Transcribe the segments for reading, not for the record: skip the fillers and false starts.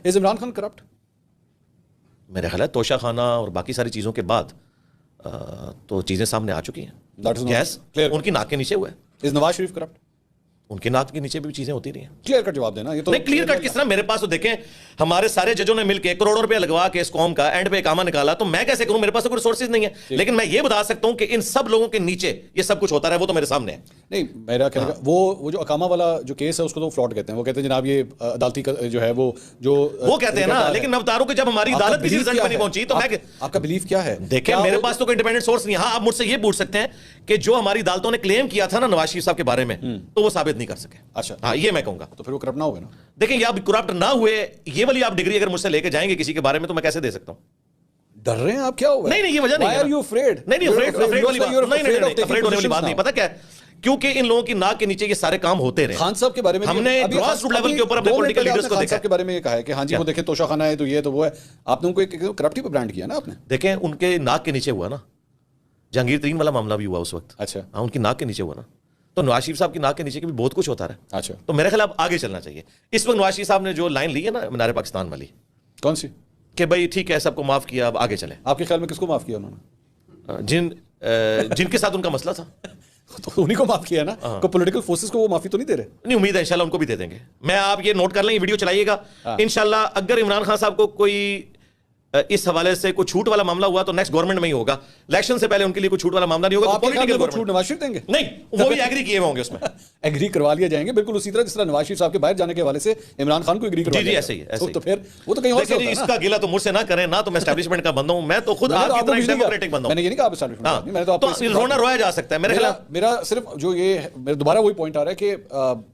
از Imran Khan corrupt? میرے خیال ہے توشہ خانہ اور باقی ساری چیزوں کے بعد تو چیزیں سامنے آ چکی ہیں. گیس ان کی ناک کے نیچے ہوا ہے. از نواز شریف کرپٹ؟ ان کے ناک کے نیچے بھی چیزیں ہوتی رہی ہیں. کلیئر کٹ جواب دینا. یہ تو نہیں کلیئر کٹ کس طرح؟ میرے پاس تو دیکھیں ہمارے سارے ججوں نے مل کے کروڑوں روپے لگوا کے اس قوم کا اینڈ پہ اقامہ نکالا, تو میں کیسے کروں؟ میرے پاس تو کوئی ریسورسز نہیں ہے. لیکن میں یہ بتا سکتا ہوں کہ ان سب لوگوں کے نیچے یہ سب کچھ ہوتا رہا ہے, وہ تو میرے سامنے ہے. نہیں میرا کہنے کا وہ جو اقامہ والا جو کیس ہے اس کو تو فراڈ کہتے ہیں. وہ کہتے ہیں جناب یہ عدالتی جو ہے وہ کہتے ہیں نا. لیکن میں بتا رہا ہوں کہ جب ہماری عدالت کسی رزلٹ پہ نہیں پہنچی تو میں آپ کا بلیف کیا ہے؟ دیکھیں میرے پاس تو کوئی انڈیپینڈنٹ سورس نہیں. ہاں آپ مجھ سے یہ پوچھ سکتے ہیں کہ جو ہماری عدالتوں نے کلیم کیا تھا نا نواز شریف صاحب کے بارے میں, تو وہ ثابت نہیں کر سکے. اچھا ہاں یہ میں کہوں گا. تو پھر وہ کرپٹ نہ ہوئے نا. دیکھیں یہ آپ کرپٹ نہ ہوئے, یہ والی آپ ڈگری اگر مجھ سے لے کے جائیں گے کسی کے بارے میں تو میں کیسے دے سکتا ہوں؟ ڈر رہے ہیں آپ؟ کیا ہوا؟ نہیں یہ وجہ نہیں ہے. Why are you afraid? نہیں افریڈ والی بات نہیں. پتہ کیا ہے, کیونکہ ان لوگوں کی ناک کے نیچے یہ سارے کام ہوتے رہے. خان صاحب کے بارے میں ہم نے گراس روٹ لیول کے اوپر اپنے پولیٹیکل لیڈرز کو دیکھا کے بارے میں یہ کہا ہے کہ ہاں جی وہ دیکھیں توشہ خانہ ہے تو یہ تو وہ ہے. آپ نے ان کو کرپٹی پہ برانڈ کیا نا آپ نے. دیکھیں ان کے ناک کے نیچے ہوا نا, جہانگیر ترین والا معاملہ بھی ہوا اس وقت. اچھا ہاں ان کی ناک کے نیچے ہوا نا, تو نواز شریف صاحب کی ناک کے نیچے بھی بہت کچھ ہوتا رہا. اچھا تو میرے خیال آگے چلنا چاہیے. اس وقت نواز شریف صاحب نے جو لائن لی ہے نا مینار پاکستان والی, کون سی؟ کہ بھائی ٹھیک ہے سب کو معاف کیا, اب آگے چلیں. آپ کے خیال میں کس کو معاف کیا انہوں نے؟ جن کے ساتھ ان کا مسئلہ تھا تو انہیں کو معاف کیا نا. کو پولیٹیکل فورسز کو وہ معافی تو نہیں دے رہے؟ نہیں امید ہے انشاءاللہ ان کو بھی دے دیں گے. میں آپ یہ نوٹ کر لیں, یہ ویڈیو چلائیے گا انشاءاللہ. اگر عمران خان صاحب کو کوئی اس حوالے سے کوئی چھوٹ والا معاملہ ہوا تو نیکسٹ گورنمنٹ میں ہی ہوگا. الیکشن سے پہلے ان کے لیے کوئی چھوٹ والا معاملہ نہیں ہوگا. پولیٹیکل چھوٹ نواز شریف دیں گے؟ نہیں وہ بھی ایگری کیے ہوں گے, اس میں ایگری کروا لیا جائیں گے بالکل اسی طرح جس طرح نواز شریف صاحب کے باہر جانے کے حوالے سے عمران خان کو ایگری کروا. جی ایسے ہی ہے. تو پھر وہ تو کہیں اور سے ہوتا ہے. اس کا گلہ تو مجھ سے نہ کریں نا, تو میں اسٹیبلشمنٹ کا بندہ ہوں. میں تو خود آپ کی طرح ڈیموکریٹک بندہ ہوں. میں نے یہ نہیں کہا آپ اسٹیبلشمنٹ, میں تو آپ رونا رویا جا سکتا ہے. میرے خیال میرا صرف جو یہ میرا دوبارہ وہی پوائنٹ آ رہا ہے کہ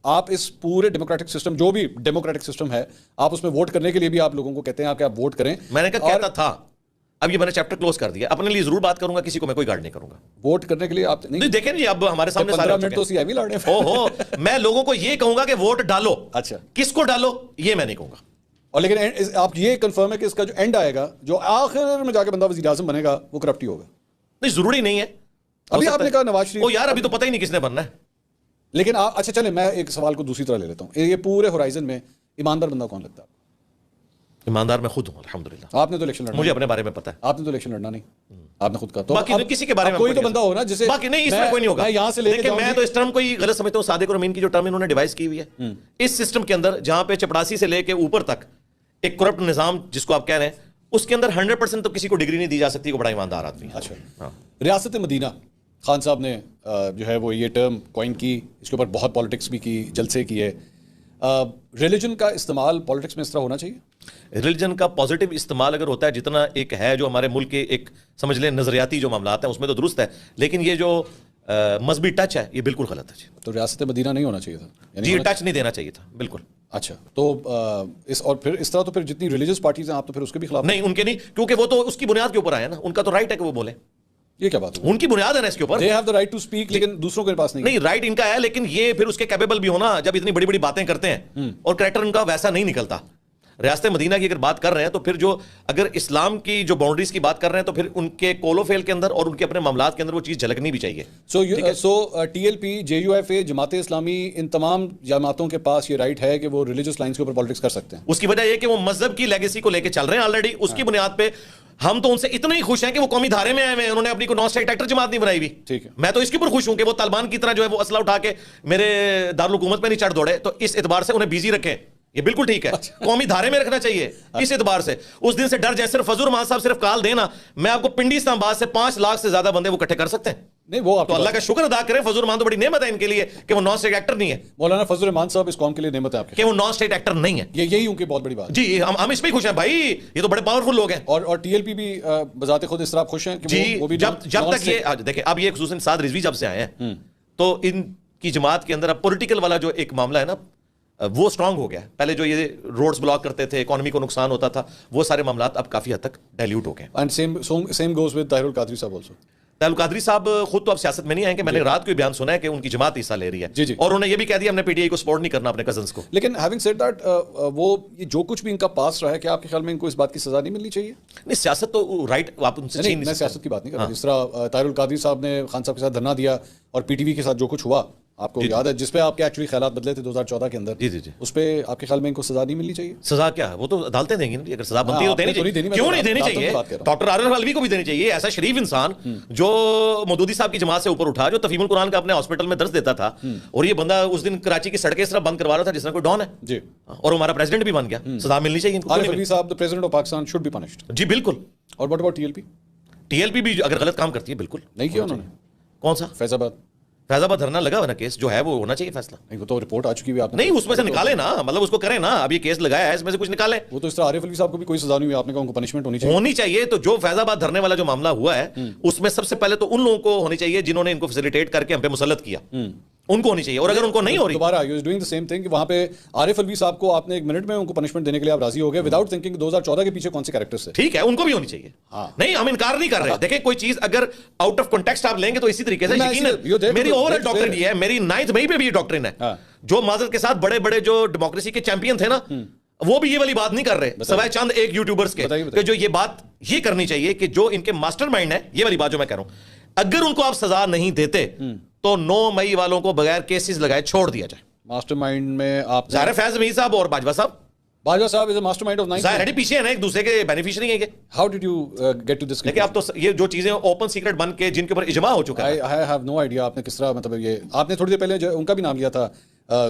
آپ اس پورے ڈیموکریٹک سسٹم جو بھی ڈیموکریٹک سسٹم ہے آپ اس میں ووٹ کرنے کے لیے بھی آپ لوگوں کو کہتے ہیں آپ ووٹ کریں. میں نے کہا کہتا تھا, اب یہ میں نے چیپٹر کلوز کر دیا. اپنے لیے ضرور بات کروں گا, کسی کو میں کوئی گارڈ نہیں کروں گا. ووٹ کرنے کے لیے آپ نہیں دیکھیں جی اب ہمارے سامنے 15 منٹ تو سی ایم ہی لڑنے ہیں. اوہو میں لوگوں کو یہ کہوں گا کہ ووٹ ڈالو. اچھا کس کو ڈالو یہ میں نہیں کہوں گا. اور لیکن آپ یہ کنفرم ہے کہ اس کا جو اینڈ آئے گا, جو آخر میں جا کے بندہ وزیر اعظم بنے گا, وہ کرپٹ ہی ہوگا؟ نہیں ضروری نہیں ہے. ابھی آپ نے کہا نواز شریف, او یار ابھی تو پتہ ہی نہیں کس نے بننا ہے. لیکن اچھا چلیں میں ایک سوال کو دوسری طرح لے لیتا ہوں. یہ پورے ہورائزن میں ایماندار بندہ کون لگتا ہے؟ ایماندار میں خود ہوں الحمدللہ. آپ نے تو الیکشن لڑنا, مجھے اپنے بارے میں پتہ ہے. آپ نے تو الیکشن لڑنا نہیں, آپ نے خود کہا. تو باقی کسی کے بارے میں کوئی تو بندہ ہو نا جسے باقی نہیں, اس میں کوئی نہیں ہوگا. میں یہاں سے لے کے میں تو اس ٹرم کو غلط سمجھتا ہوں. صادق اور امین کی جو ٹرم انہوں نے ڈیوائس کی ہوئی ہے اس سسٹم کے اندر, جہاں پہ چپڑاسی سے لے کے اوپر تک ایک کرپٹ نظام جس کو آپ کہہ رہے ہیں, اس کے اندر 100% تو کسی کو ڈگری نہیں دی جا سکتی کہ بڑا ایماندار آدمی. اچھا ریاست مدینہ خان صاحب نے جو ہے وہ یہ ٹرم کوائن کی, اس کے اوپر بہت پالیٹکس بھی کی, جلسے کیے. ریلیجن کا استعمال پالیٹکس میں اس طرح ہونا چاہیے؟ ریلیجن کا پازیٹیو استعمال اگر ہوتا ہے جتنا ایک ہے جو ہمارے ملک کے ایک سمجھ لیں نظریاتی جو معاملات ہیں اس میں تو درست ہے, لیکن یہ جو مذہبی ٹچ ہے یہ بالکل غلط ہے. تو ریاست مدینہ نہیں ہونا چاہیے تھا, جی ٹچ نہیں دینا چاہیے تھا بالکل. اچھا تو اور پھر اس طرح تو پھر جتنی ریلیجس پارٹیز ہیں آپ تو پھر اس کے بھی خلاف نہیں. ان کے نہیں, کیونکہ وہ تو اس کی بنیاد کے اوپر آئے نا, ان کا تو رائٹ ہے کہ وہ بولیں. یہ کیا بات ہے؟ ان کی بنیاد ہے نا اس کے اوپر. they have the right to speak, لیکن دوسروں کے پاس نہیں. نہیں رائٹ ان کا ہے, لیکن یہ پھر اس کے کیپیبل بھی ہونا جب اتنی بڑی بڑی باتیں کرتے ہیں اور کریکٹر ان کا ویسا نہیں نکلتا. ریاست مدینہ کی اگر بات کر رہے ہیں تو پھر جو اگر اسلام کی جو باؤنڈریز کی بات کر رہے ہیں تو پھر ان کے کول و فیل کے اندر اور ان کے اپنے معاملات کے اندر وہ چیز جھلکنی بھی چاہیے. So T L P, J U F A, Jamaat Islami, ان تمام جماعتوں کے پاس یہ رائٹ ہے کہ وہ ریلیجس لائنز کے اوپر پالیٹکس کر سکتے ہیں. اس کی وجہ یہ کہ وہ مذہب کی لیگیسی کو لے کے چل رہے ہیں آلریڈی. اس کی بنیاد پہ ہم تو ان سے اتنے ہی خوش ہیں کہ وہ قومی دھارے میں آئے ہوئے ہیں. انہوں نے اپنی کو نان اسٹیٹ ایکٹر جماعت نہیں بنائی ہوئی. ٹھیک ہے, میں تو اس کے اوپر خوش ہوں کہ وہ طالبان کی طرح جو ہے وہ اسلحہ اٹھا کے میرے دارالحکومت پہ نہیں چڑھ دوڑے. تو اس اعتبار سے انہیں بیزی رکھیں, یہ بالکل ٹھیک ہے. قومی دھارے میں رکھنا چاہیے اس اعتبار سے. اس دن سے ڈر جائے. صرف فضل الرحمان صاحب صرف کال دینا, میں آپ کو پنڈی اسلام آباد سے 5 لاکھ سے زیادہ بندے وہ اکٹھے کر سکتے ہیں. نہیں وہ تو اللہ کا شکر ادا کریں. فضل الرحمان تو بڑی نعمت ہے ان کے لیے کہ وہ نان اسٹیٹ ایکٹر نہیں ہے. مولانا فضل الرحمان صاحب اس قوم کے لیے نعمت ہے آپ کے, کہ وہ نان اسٹیٹ ایکٹر نہیں ہے. یہی ان کی بہت بڑی بات. جی ہم اس پہ خوش ہیں بھائی, یہ تو بڑے پاورفل لوگ ہیں. اور ٹی ایل پی بھی بذات خود اس طرح خوش ہیں کہ جی وہ بھی جب تک یہ دیکھیں اب یہ خصوصاً سعد رضوی جب سے آئے ہیں تو ان کی جماعت کے اندر اب پولیٹیکل والا جو ایک معاملہ ہے نا وہ اسٹرانگ ہو گیا. پہلے جو یہ روڈز بلاک کرتے تھے, اکانومی کو نقصان ہوتا تھا, وہ سارے معاملات اب کافی حد تک ڈائلیوٹ ہو گئے. And same goes with Tahir ul-Qadri صاحب آلسو. طاہر القادری صاحب خود تو اب سیاست میں نہیں آئیں گے. میں نے رات کو بیان سنا ہے کہ ان کی جماعت حصہ لے رہی ہے. جی اور انہوں نے یہ بھی کہہ دیا ہم نے پی ٹی آئی کو سپورٹ نہیں کرنا اپنے کزنس کو. لیکن ہیونگ سیڈ دیٹ وہ یہ جو کچھ بھی ان کا پاس رہا ہے, کہ آپ کے خیال میں ان کو اس بات کی سزا نہیں ملنی چاہیے؟ نہیں سیاست تو رائٹ آپ ان سے میں سیاست کی بات نہیں کر رہا. جس طرح طاہر القادری صاحب نے خان صاحب کے ساتھ دھرنا دیا اور پی ٹی وی کے ساتھ جو کچھ ہوا, آپ کو یاد ہے جس پہ آپ کے ایکچولی خیالات بدلے تھے 2014 کے اندر, جی اس پہ آپ کے خیال میں ان کو سزا نہیں ملنی چاہیے؟ سزا کیا ہے, وہ تو عدالتیں دیں گی, اگر سزا بنتی ہے تو دینی چاہیے. کیوں نہیں دینی چاہیے؟ ڈاکٹر عارف الوی کو بھی دینی چاہیے. ایسا شریف انسان جو مودودی صاحب کی جماعت سے اوپر اٹھا, جو تفہیم القرآن کا اپنے ہاسپٹل میں درس دیتا تھا, اور یہ بندہ اس دن کراچی کی سڑکیں اس طرح بند کروا رہا تھا جس طرح کوئی ڈان ہے جی, اور ہمارا پریزیڈنٹ بھی بن گیا. سزا ملنی چاہیے. عارف الوی صاحب, the president of Pakistan should be punished. جی بالکل. اور what about TLP? TLP بھی اگر غلط کام کرتی ہے بالکل نہیں کیا انہوں نے. کون سا؟ فیض آباد دھرنا لگا ہوا نا, کیس جو ہے وہ ہونا چاہیے فیصلہ. نہیں, وہ تو رپورٹ آ چکی ہے, آپ نہیں اس میں سے نکالے نا, مطلب اس کو کریں نا, اب یہ کیس لگایا ہے اس میں سے کچھ نکالیں. وہ تو اس طرح عارف الوی صاحب کو بھی کوئی سزا نہیں ہوئی, آپ نے کہا ان کو پنشمنٹ ہونی چاہیے. تو جو فیض آباد دھرنے والا جو معاملہ ہوا ہے اس میں سب سے پہلے تو ان لوگوں کو ہونی چاہیے جنہوں نے ان کو فیسیلیٹیٹ کر کے ہم پہ مسلط کیا, ان کو ہونی چاہیے. اور اگر ان کو نہیں ہو رہی دوبارہ you is doing the same thing کہ وہاں پہ عارف الوی صاحب کو آپ نے 1 منٹ میں ان کو پنشمنٹ دینے کے لیے آپ راضی ہو گئے وداؤٹ تھنکنگ 2014 کے پیچھے کون سے کیریکٹرز تھے. ٹھیک ہے, ان کو بھی ہونی چاہیے. نہیں ہم انکار نہیں کر رہے. دیکھیں کوئی چیز اگر آؤٹ آف کنٹیکسٹ آپ لیں گے تو اسی طریقے سے یقیناً میری اوور آل ڈاکٹرن یہ ہے, میری 9 مئی پہ بھی یہ ڈاکٹرن ہے. جو معذرت کے ساتھ بڑے بڑے جو ڈیموکریسی کے چیمپئن تھے نا, وہ بھی یہ والی بات نہیں کر رہے سوائے چند ایک یوٹیوبرز کے, کہ جو یہ بات یہ کرنی چاہیے کہ جو ان کے ماسٹر مائنڈ ہے, یہ والی بات جو میں کہہ رہا ہوں, اگر ان کو آپ سزا نہیں دیتے تو 9 مئی والوں کو بغیر کیسز لگائے چھوڑ دیا جائے. ماسٹر مائنڈ میں آپ ظاہر فیض میر صاحب اور باجوہ صاحب از اے ماسٹر مائنڈ آف 9. ظاہر ہے پیچھے ہیں نا, ایک دوسرے کے بینیفیشری ہیں. How did you get to this? لیکن اب تو یہ جو چیزیں اوپن سیکرٹ بن کے جن کے اوپر اجماع ہو چکا ہے, آئی ہیو نو آئیڈیا. آپ نے کس طرح, مطلب یہ آپ نے تھوڑی دیر پہلے ان کا بھی نام لیا تھا,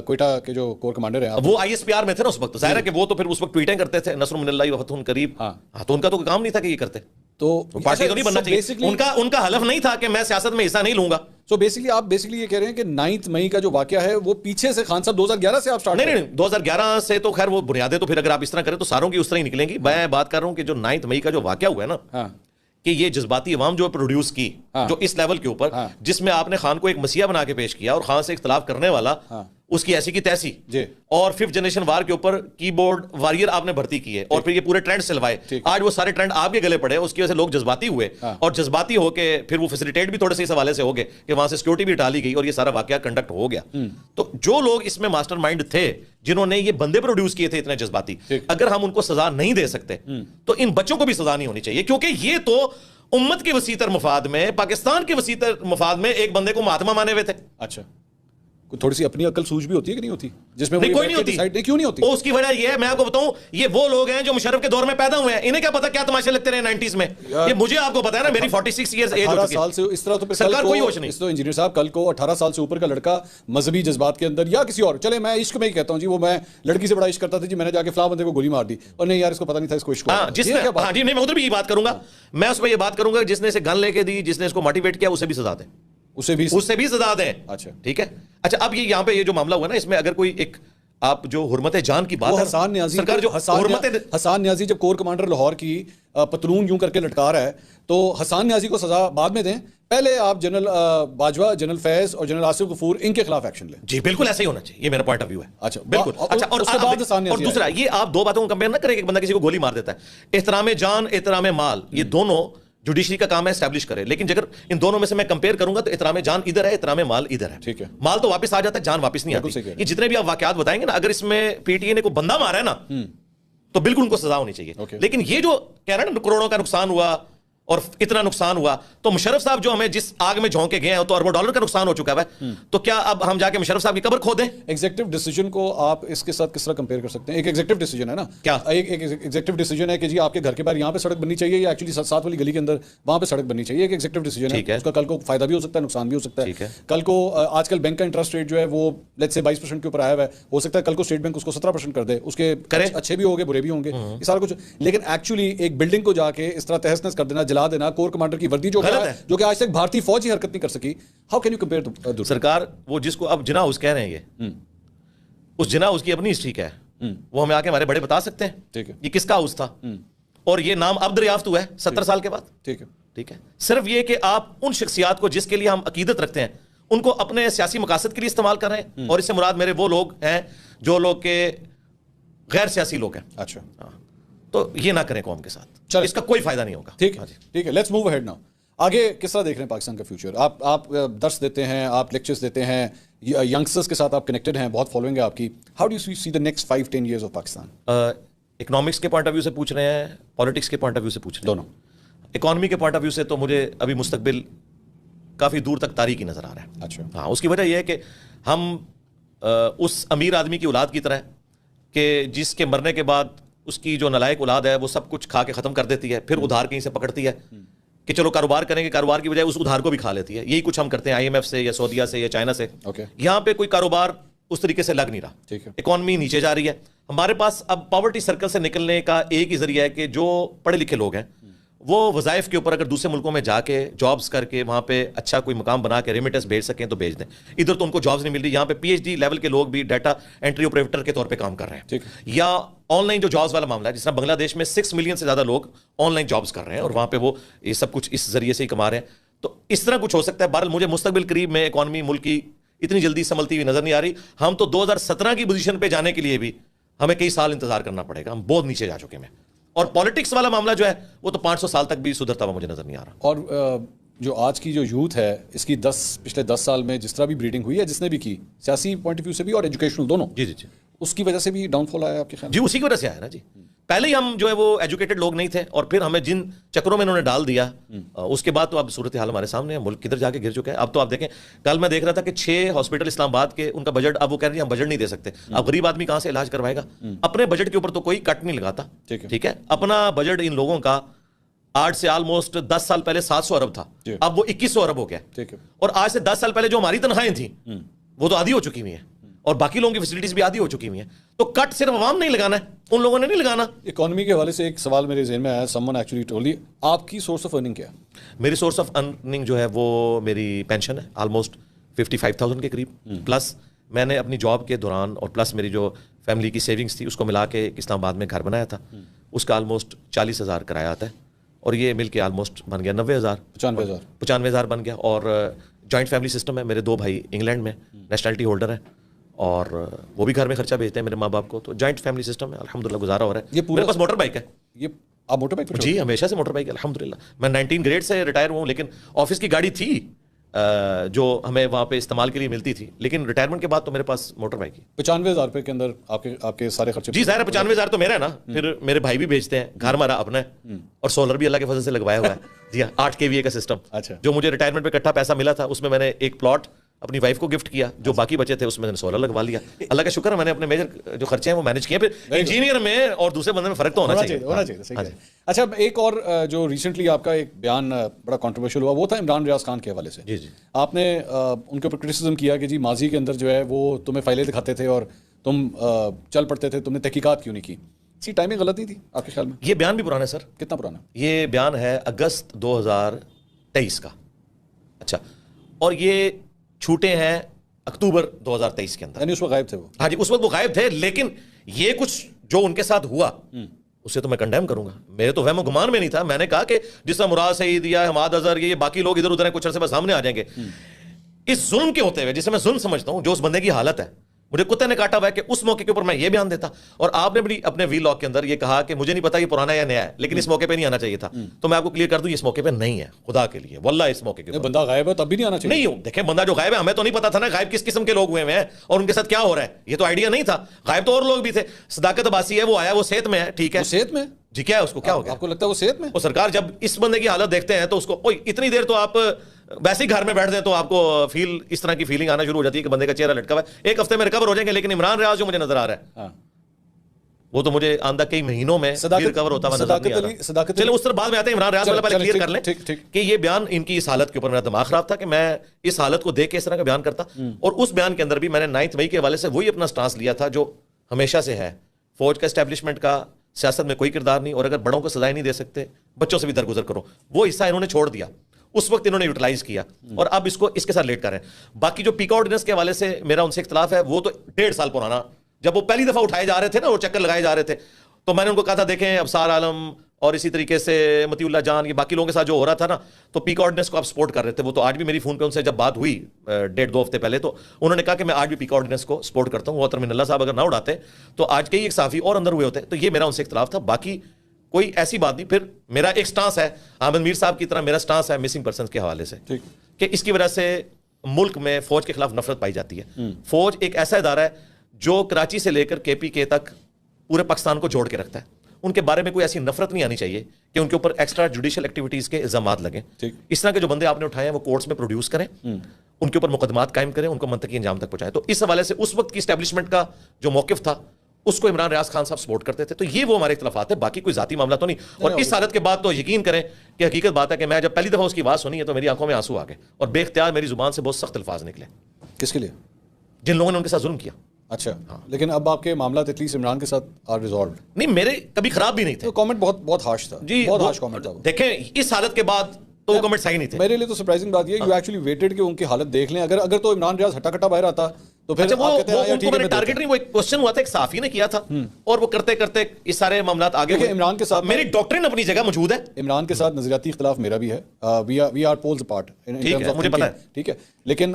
کوئٹہ کے جو کور کمانڈر ہیں, وہ ISPR میں تھے نا اس وقت. ظاہر ہے کہ وہ تو پھر اس وقت ٹویٹیں کرتے تھے, نصر من اللہ وفتح قریب. ہاں تو ان کا تو کام نہیں تھا کہ یہ کرتے, تو پارٹی تو نہیں بننا چاہیے. ان کا حلف نہیں تھا کہ میں سیاست میں حصہ نہیں لوں گا. سو بیسکلی آپ یہ کہہ رہے ہیں کہ 9 مئی کا جو واقعہ ہے وہ پیچھے سے خان صاحب 2011 سے آپ سٹارٹ. نہیں 2011 سے تو خیر وہ بنیادیں, تو پھر اگر آپ اس طرح کریں تو ساروں کی اس طرح ہی نکلیں گی. میں بات کر رہا ہوں کہ جو 9 مئی کا جو واقعہ ہوا ہے نا, کہ یہ جذباتی عوام جو پروڈیوس کی, جو اس لیول کے اوپر, جس میں آپ نے خان کو ایک مسیح بنا کے پیش کیا, اور خان سے اختلاف کرنے والا اس کی ایسی کی تیسی, اور 5th جنریشن وار کے اوپر کی بورڈ وارئر آپ نے بھرتی کی ہے, اور پھر یہ پورے ٹرینڈ سلوائے. آج وہ سارے ٹرینڈ آپ کے گلے پڑے, اس کی وجہ سے لوگ جذباتی ہوئے, اور جذباتی ہو کے پھر وہ فیسیلیٹیٹ بھی تھوڑے سے اس حوالے سے ہو گئے کہ وہاں سے سیکورٹی بھی ہٹا لی گئی, اور یہ سارا واقعہ کنڈکٹ ہو گیا. تو جو لوگ اس میں ماسٹر مائنڈ تھے, جنہوں نے یہ بندے پروڈیوس کیے تھے اتنے جذباتی, اگر ہم ان کو سزا نہیں دے سکتے تو ان بچوں کو بھی سزا نہیں ہونی چاہیے. کیونکہ یہ تو امت کے وسیع تر مفاد میں, پاکستان کے وسیع تر مفاد میں ایک بندے کو مہاتما مانے ہوئے تھے. اچھا, تھوڑی سی اپنی عقل سوچ بھی ہوتی ہے کہ نہیں ہوتی, جس میں کوئی نہیں ہوتی. کیوں نہیں ہوتی؟ اس کی وجہ یہ ہے, میں آپ کو بتاؤں, یہ وہ لوگ ہیں جو مشرف کے دور میں پیدا ہوئے ہیں, انہیں کیا پتا کیا تماشے لگتے رہے 90s میں. یہ مجھے آپ کو پتا ہے نا, میری 46 ایئرز ایج ہو چکی ہے. 18 سال سے اس طرح تو سرکار کوئی ہوش نہیں. اس تو انجینئر صاحب, کل کو 18 سال سے اوپر کا لڑکا مذہبی جذبات کے اندر یا کسی اور, چلے میں عشق میں ہی کہتا ہوں جی, وہ میں لڑکی سے بڑا عشق کرتا تھا جی, میں نے جا کے فلاں بندے کو گولی مار دی, اور نہیں یار اس کو پتا نہیں تھا اس کو عشق. ہاں جی, میں ادھر بھی یہ بات کروں گا, میں اس میں یہ بات کروں گا جس نے اسے گن لے کے دی, جس نے اس کو موٹیویٹ کیا, اسے بھی سزا دیں. اسے بھی سزا دیں. اچھا ٹھیک ہے. اچھا اب یہ یہاں پہ یہ جو معاملہ ہوا نا, اس میں اگر کوئی ایک آپ جو حرمت جان کی بات, حسان نیازی جب کور کمانڈر لاہور کی پتلون یوں کر کے لٹکا رہا ہے, تو حسان نیازی کو سزا بعد میں دیں, پہلے آپ جنرل باجوہ, جنرل فیض اور جنرل آصف غفور ان کے خلاف ایکشن لیں. جی بالکل ایسا ہی ہونا چاہیے, یہ میرا پوائنٹ آف ویو ہے. اچھا بالکل. اچھا اور دوسرا یہ آپ دو باتوں کو کمپیئر نہ کریں کہ ایک بندہ کسی کو گولی مار دیتا ہے. احترام جان, احترام مال, یہ دونوں جوڈیشری کا کام ہے اسٹیبلش کرے, لیکن اگر ان دونوں میں سے میں کمپیئر کروں گا تو احترام جان ادھر ہے, احترام مال ادھر ہے. ٹھیک ہے, مال تو واپس آ جاتا ہے, جان واپس نہیں آتی. یہ جتنے بھی آپ واقعات بتائیں گے نا, اگر اس میں پی ٹی اے نے کوئی بندہ مارا ہے نا تو بالکل ان کو سزا ہونی چاہیے. لیکن یہ جو کہہ رہے ہیں نا کروڑوں کا نقصان ہوا اور اتنا نقصان ہوا, تو مشرف صاحب جو ہمیں جس آگ میں جھونک کے گئے ہیں تو اربوں ڈالر کا نقصان ہو چکا ہے, تو کیا اب ہم جا کے مشرف صاحب کی قبر کھو دیں؟ ایگزیکٹو ڈیسیجن کو آپ اس کے ساتھ کس طرح کمپیئر کر سکتے ہیں؟ ایک ایگزیکٹو ڈیسیجن ہے نا, کیا ایک ایگزیکٹو ڈیسیجن ہے کہ جی آپ کے گھر کے باہر یہاں پہ سڑک بننی چاہیے, یا ایکچولی ساتھ والی گلی کے اندر وہاں پہ سڑک بننی چاہیے. ایک ایگزیکٹو ڈیسیجن ہے, اس کا کل کو فائدہ بھی ہو سکتا ہے, نقصان بھی ہو سکتا ہے. کل کو آج کل بینک کا انٹرسٹ ریٹ جو ہے وہ لیٹس سے 22% کے اوپر آیا ہوا ہے, ہو سکتا ہے کل کو اسٹیٹ بینک اس کو 17% کر دے, اس کے اچھے بھی ہوں گے برے بھی ہوں گے, یہ سارا کچھ. لیکن ایکچولی ایک بلڈنگ کو جا کے اس طرح تہس نہس کر دینا, جلا دینا, کور کمانڈر کی وردی جو کہ آج تک بھارتی فوج ہی حرکت نہیں کر سکی, ہاؤ کین یو کمپیئر؟ سرکار وہ جس کو اب جناح ہاؤس کہہ رہے ہیں, یہ اس جناح ہاؤس کی اپنی ہسٹری کیا ہے, وہ ہمیں آ کے ہمارے بڑے بتا سکتے ہیں یہ کس کا ہاؤس تھا, اور یہ نام اب دریافت ہوا ہے 70 سال کے بعد. ٹھیک ہے, صرف یہ کہ آپ ان شخصیات کو جس کے لیے ہم عقیدت رکھتے ہیں ان کو اپنے سیاسی مقاصد کے لیے استعمال کر رہے ہیں, اور اس سے مراد میرے وہ لوگ ہیں جو لوگ کے غیر سیاسی لوگ ہیں. اچھا, تو یہ نہ کریں قوم کے ساتھ, اس کا کوئی فائدہ نہیں ہوگا. ٹھیک ہے, لیٹس موو اہیڈ ناؤ. آگے کس طرح دیکھ رہے ہیں پاکستان کا فیوچر؟ آپ درس دیتے ہیں, آپ لیکچرز دیتے ہیں, ینگسٹرز کے ساتھ آپ کنیکٹڈ ہیں, بہت فالوئنگ ہے آپ کی. How do you see the next 5-10 years of Pakistan? Economics کے پوائنٹ آف ویو سے پوچھ رہے ہیں, پالیٹکس کے پوائنٹ آف ویو سے پوچھ رہے ہیں؟ دونوں. اکانومی کے پوائنٹ آف ویو سے تو مجھے ابھی مستقبل کافی دور تک تاریکی نظر آ رہا ہے. اچھا. ہاں اس کی وجہ یہ ہے کہ ہم اس امیر آدمی کی اولاد کی طرح ہے کہ جس کے مرنے کے بعد اس کی جو نالائق اولاد ہے وہ سب کچھ کھا کے ختم کر دیتی ہے, پھر ادھار کہیں سے پکڑتی ہے کہ چلو کاروبار کریں گے, کاروبار کی بجائے اس ادھار کو بھی کھا لیتی ہے. یہی کچھ ہم کرتے ہیں IMF سے یا سعودیہ سے یا چائنا سے. یہاں پہ کوئی کاروبار اس طریقے سے لگ نہیں رہا, اکانومی نیچے جا رہی ہے. ہمارے پاس اب پاورٹی سرکل سے نکلنے کا ایک ہی ذریعہ ہے کہ جو پڑھے لکھے لوگ ہیں وہ وظائف کے اوپر اگر دوسرے ملکوں میں جا کے جابز کر کے وہاں پہ اچھا کوئی مقام بنا کے ریمیٹنس بھیج سکیں تو بھیج دیں. ادھر تو ان کو جابز نہیں مل رہی. یہاں پہ PhD لیول کے لوگ بھی ڈیٹا انٹری آپریٹر کے طور پہ کام کر رہے ہیں. یا آن لائن جو جابز والا معاملہ ہے, جس طرح بنگلہ دیش میں 6 ملین سے زیادہ لوگ آن لائن جابز کر رہے ہیں اور وہاں پہ وہ یہ سب کچھ اس ذریعے سے ہی کما رہے ہیں. تو اس طرح کچھ ہو سکتا ہے. بہرحال مجھے مستقبل قریب میں اکانومی ملک کی اتنی جلدی سنبھلتی ہوئی نظر نہیں آ رہی. ہم تو 2017 کی پوزیشن پہ جانے کے لیے بھی ہمیں کئی سال انتظار کرنا پڑے گا. ہم بہت نیچے جا چکے ہیں. اور پالیٹکس والا معاملہ جو ہے وہ تو 500 سال تک بھی سدھرتا ہوا مجھے نظر نہیں آ رہا. اور جو آج کی جو یوتھ ہے اس کی پچھلے 10 سال میں جس طرح بھی بریڈنگ ہوئی ہے, جس نے بھی کی, سیاسی پوائنٹ آف ویو سے بھی اور ایجوکیشنل دونوں, جی جی جی, اس کی وجہ سے بھی ڈاؤن فال آیا آپ کے خیال؟ جی اسی کی وجہ سے آیا نا جی. پہلے ہی ہم جو ہے وہ ایجوکیٹڈ لوگ نہیں تھے اور پھر ہمیں جن چکروں میں انہوں نے ڈال دیا اس کے بعد تو اب صورتحال ہمارے سامنے ہے. ملک کدھر جا کے گر چکا ہے. اب تو آپ دیکھیں, کل میں دیکھ رہا تھا کہ 6 ہاسپٹل اسلام آباد کے ان کا بجٹ, اب وہ کہہ رہے ہیں ہم بجٹ نہیں دے سکتے. اب غریب آدمی کہاں سے علاج کروائے گا؟ اپنے بجٹ کے اوپر تو کوئی کٹ نہیں لگاتا. ٹھیک ہے, اپنا بجٹ ان لوگوں کا آج سے آلموسٹ 10 سال پہلے 700 ارب تھا, اب وہ 2100 ارب ہو گیا. اور آج سے 10 سال پہلے جو ہماری تنخواہیں تھیں وہ تو آدھی ہو چکی ہوئی ہیں اور باقی لوگوں کی فیسلٹیز بھی آدھی ہو چکی ہوئی ہیں. تو کٹ صرف عوام نہیں لگانا ہے, ان لوگوں نے نہیں لگانا. اکانومی کے حوالے سے ایک سوال میرے ذہن میں آیا, سم ون ایکچولی ٹولڈ, آپ کی سورس آف ارننگ کیا ہے؟ میری سورس آف ارننگ جو ہے وہ میری پینشن ہے, آلموسٹ 55,000 کے قریب, پلس میں نے اپنی جاب کے دوران اور پلس میری جو فیملی کی سیونگس تھی اس کو ملا کے اسلام آباد میں گھر بنایا تھا. اس کا آلموسٹ 40,000 کرایہ آتا ہے اور یہ مل کے آلموسٹ بن گیا 90,000 95,000 بن گیا. اور جوائنٹ فیملی سسٹم ہے. میرے 2 بھائی انگلینڈ میں نیشنلٹی ہولڈر ہیں اور وہ بھی گھر میں خرچہ بھیجتے ہیں میرے ماں باپ کو. تو جوائنٹ فیملی سسٹم ہے, الحمدللہ گزارا ہو رہا ہے. میرے پاس موٹر بائک ہے. یہ آپ موٹر بائک؟ جی ہمیشہ سے موٹر بائک ہے الحمدللہ. میں 19 گریڈ سے ریٹائر ہوں, لیکن آفس کی گاڑی تھی جو ہمیں وہاں پہ استعمال کے لیے ملتی تھی, لیکن ریٹائرمنٹ کے بعد تو میرے پاس موٹر بائک ہے. 95,000 روپے کے اندر آپ کے سارے خرچے؟ جی ظاہر ہے 95,000 تو میرا ہے نا, پھر میرے بھائی بھی بیچتے ہیں, گھر ہمارا اپنا ہے اور سولر بھی اللہ کے فضل سے لگوایا ہوا ہے. جی ہاں, 8 KVA کا سسٹم. اچھا. جو مجھے ریٹائرمنٹ پہ اکٹھا پیسہ ملا تھا اس میں نے ایک پلاٹ اپنی وائف کو گفٹ کیا, جو باقی بچے تھے اس میں نے سولر لگوا لیا. اللہ کا شکر ہے میں نے اپنے میجر جو خرچے ہیں وہ مینیج کیے. پھر انجینئر میں اور دوسرے بندے میں فرق تو ہونا چاہیے. اچھا, ایک اور جو ریسنٹلی آپ کا ایک بیان بڑا کنٹروورشل ہوا وہ تھا عمران ریاض خان کے حوالے سے. جی جی, آپ نے ان کے اوپر کرٹیسزم کیا کہ جی ماضی کے اندر جو ہے وہ تمہیں فائلیں دکھاتے تھے اور تم چل پڑتے تھے, تم نے تحقیقات کیوں نہیں کی؟ اسی ٹائمنگ غلط نہیں تھی آپ کے خیال میں؟ یہ بیان بھی پرانا ہے سر. کتنا پرانا؟ یہ بیان ہے اگست 2023 کا. اچھا, اور یہ چھوٹے ہیں اکتوبر 2023 کے اندر. یعنی اس وقت غائب تھے وہ؟ ہاں جی, اس وقت وہ غائب تھے, لیکن یہ کچھ جو ان کے ساتھ ہوا اسے تو میں کنڈیم کروں گا. میرے تو وہم و گمان میں نہیں تھا. میں نے کہا کہ جس طرح مراد سعید یا حماد اظہر یہ باقی لوگ ادھر ادھر ہیں, کچھ عرصے بعد سامنے آ جائیں گے. اس ظلم کے ہوتے ہوئے, جسے میں ظلم سمجھتا ہوں, جو اس بندے کی حالت ہے, مجھے کتے نے کاٹا ہوا ہے کہ اس موقع کے اوپر میں یہ بیان دیتا. اور آپ نے بھی اپنے وی لاگ کے اندر یہ کہا کہ مجھے نہیں پتا یہ پرانا یا نیا ہے, لیکن اس موقع پہ نہیں آنا چاہیے تھا. تو میں آپ کو کلیئر کر دوں, اس موقع پہ نہیں ہے, خدا کے لیے واللہ اس موقع کے بندہ غائب ہے تب بھی نہیں آنا چاہیے. نہیں, دیکھیں بندہ جو غائب ہے ہمیں تو نہیں پتا تھا نا غائب کس قسم کے لوگ ہوئے ہیں اور ان کے ساتھ کیا ہو رہا ہے, یہ تو آئیڈیا نہیں تھا. غائب تو اور لوگ بھی تھے. صداقت عباسی ہے, وہ آیا, وہ صحت میں ہے, ٹھیک ہے. صحت میں؟ جی کیا ہے, اس کو کیا ہو گیا؟ آپ کو لگتا ہے وہ صحت میں؟ وہ سرکار جب اس بندے کی حالت دیکھتے ہیں تو اس کو اتنی دیر تو آپ ویسے ہی گھر میں بیٹھ دیں تو آپ کو فیل اس طرح کی فیلنگ آنا شروع ہو جاتی ہے کہ بندے کا چہرہ لٹکا ہوا ہے. 1 ہفتے میں ریکور ہو جائیں گے, لیکن عمران ریاض جو مجھے نظر آ رہا ہے وہ تو مجھے آندہ کئی مہینوں میں ریکور ہوتا ہوا نظر نہیں آ رہا. چلیں اس طرح بعد میں آتے ہیں. عمران ریاض والا پہلے کلیئر کر لیں کہ یہ بیان ان کی اس حالت کے اوپر میرا دماغ خراب تھا کہ میں اس حالت کو دیکھ کے اس طرح کا بیان کرتا. اور اس بیان کے اندر بھی میں نے 9 مئی کے حوالے سے وہی اپنا سٹانس لیا تھا جو ہمیشہ سے ہے. فوج کا اسٹیبلشمنٹ کا سیاست میں کوئی کردار نہیں, اور اگر بڑوں کو سزائیں نہیں دے سکتے بچوں سے بھی درگزر کرو. وہ حصہ انہوں نے چھوڑ دیا, اس وقت انہوں نے یوٹیلائز کیا, اور اب اس کو اس کے ساتھ لیٹ کر رہے ہیں. باقی جو پیکا آرڈیننس کے حوالے سے میرا ان سے اختلاف ہے, وہ تو 1.5 سال پرانا, جب وہ پہلی دفعہ اٹھائے جا رہے تھے نا, وہ چکر لگائے جا رہے تھے, تو میں نے ان کو کہا تھا دیکھیں ابصار عالم اور اسی طریقے سے متی اللہ جان, یہ باقی لوگوں کے ساتھ جو ہو رہا تھا نا, تو پیک آرڈیننس کو آپ سپورٹ کر رہے تھے. وہ تو آج بھی میری فون پہ ان سے جب بات ہوئی 1.5-2 ہفتے پہلے, تو انہوں نے کہا کہ میں آج بھی پیک آرڈیننس کو سپورٹ کرتا ہوں. وہ ترمین اللہ صاحب اگر نہ اڑاتے تو آج کئی ایک صحافی اور اندر ہوئے ہوتے. تو یہ میرا ان سے اختلاف تھا, باقی کوئی ایسی بات نہیں. پھر میرا ایک سٹانس ہے احمد میر صاحب کی طرح, میرا سٹانس ہے مسنگ پرسنس کے حوالے سے کہ اس کی وجہ سے ملک میں فوج کے خلاف نفرت پائی جاتی ہے. فوج ایک ایسا ادارہ ہے جو کراچی سے لے کر KPK تک پورے پاکستان کو جوڑ کے رکھتا ہے. ان کے بارے میں کوئی ایسی نفرت نہیں آنی چاہیے کہ ان کے اوپر ایکسٹرا جوڈیشل ایکٹیویٹیز کے الزامات لگیں. اس طرح کے جو بندے آپ نے اٹھائے ہیں وہ کورٹس میں پروڈیوس کریں, ان کے اوپر مقدمات قائم کریں, ان کو منطقی انجام تک پہنچائیں. تو اس حوالے سے اس وقت کی اسٹیبلشمنٹ کا جو موقف تھا اس کو عمران ریاض خان صاحب سپورٹ کرتے تھے. تو یہ وہ ہمارے اختلافات ہیں, باقی کوئی ذاتی معاملہ تو نہیں. اور اس حالت کے بعد تو یقین کریں کہ حقیقت بات ہے کہ میں جب پہلی دفعہ اس کی آواز سنی ہے تو میری آنکھوں میں آنسو آ گئے اور بے اختیار میری زبان سے بہت سخت الفاظ نکلے. کس کے لیے؟ جن لوگوں نے ان کے ساتھ ظلم کیا. اچھا, لیکن اب آپ کے معاملات ایٹ لیسٹ عمران کے ساتھ آر ریزالوڈ. نہیں, میرے کبھی خراب بھی نہیں تھے. کامنٹ بہت ہارش تھا جی, بہت ہارش کامنٹ تھا. دیکھیں اس حالت کے بعد تو وہ کمنٹ صحیح نہیں تھے. میرے لیے تو سرپرائزنگ بات یہ یو ایکچولی ویٹڈ کہ ان کی حالت دیکھ لیں. اگر تو عمران ریاض ہٹا کٹا باہر آتا تو پھر وہ ٹارگیٹ نہیں, وہ ایک کوسچن ہوا تھا, ایک صحافی نے کیا تھا اور وہ کرتے کرتے اس سارے معاملات آگے. عمران کے ساتھ میری ڈاکٹرین اپنی جگہ موجود ہے. عمران کے ساتھ نظریاتی اختلاف میرا بھی ہے, وی آر پولز اپارٹ, مجھے پتا ہے, ٹھیک ہے. لیکن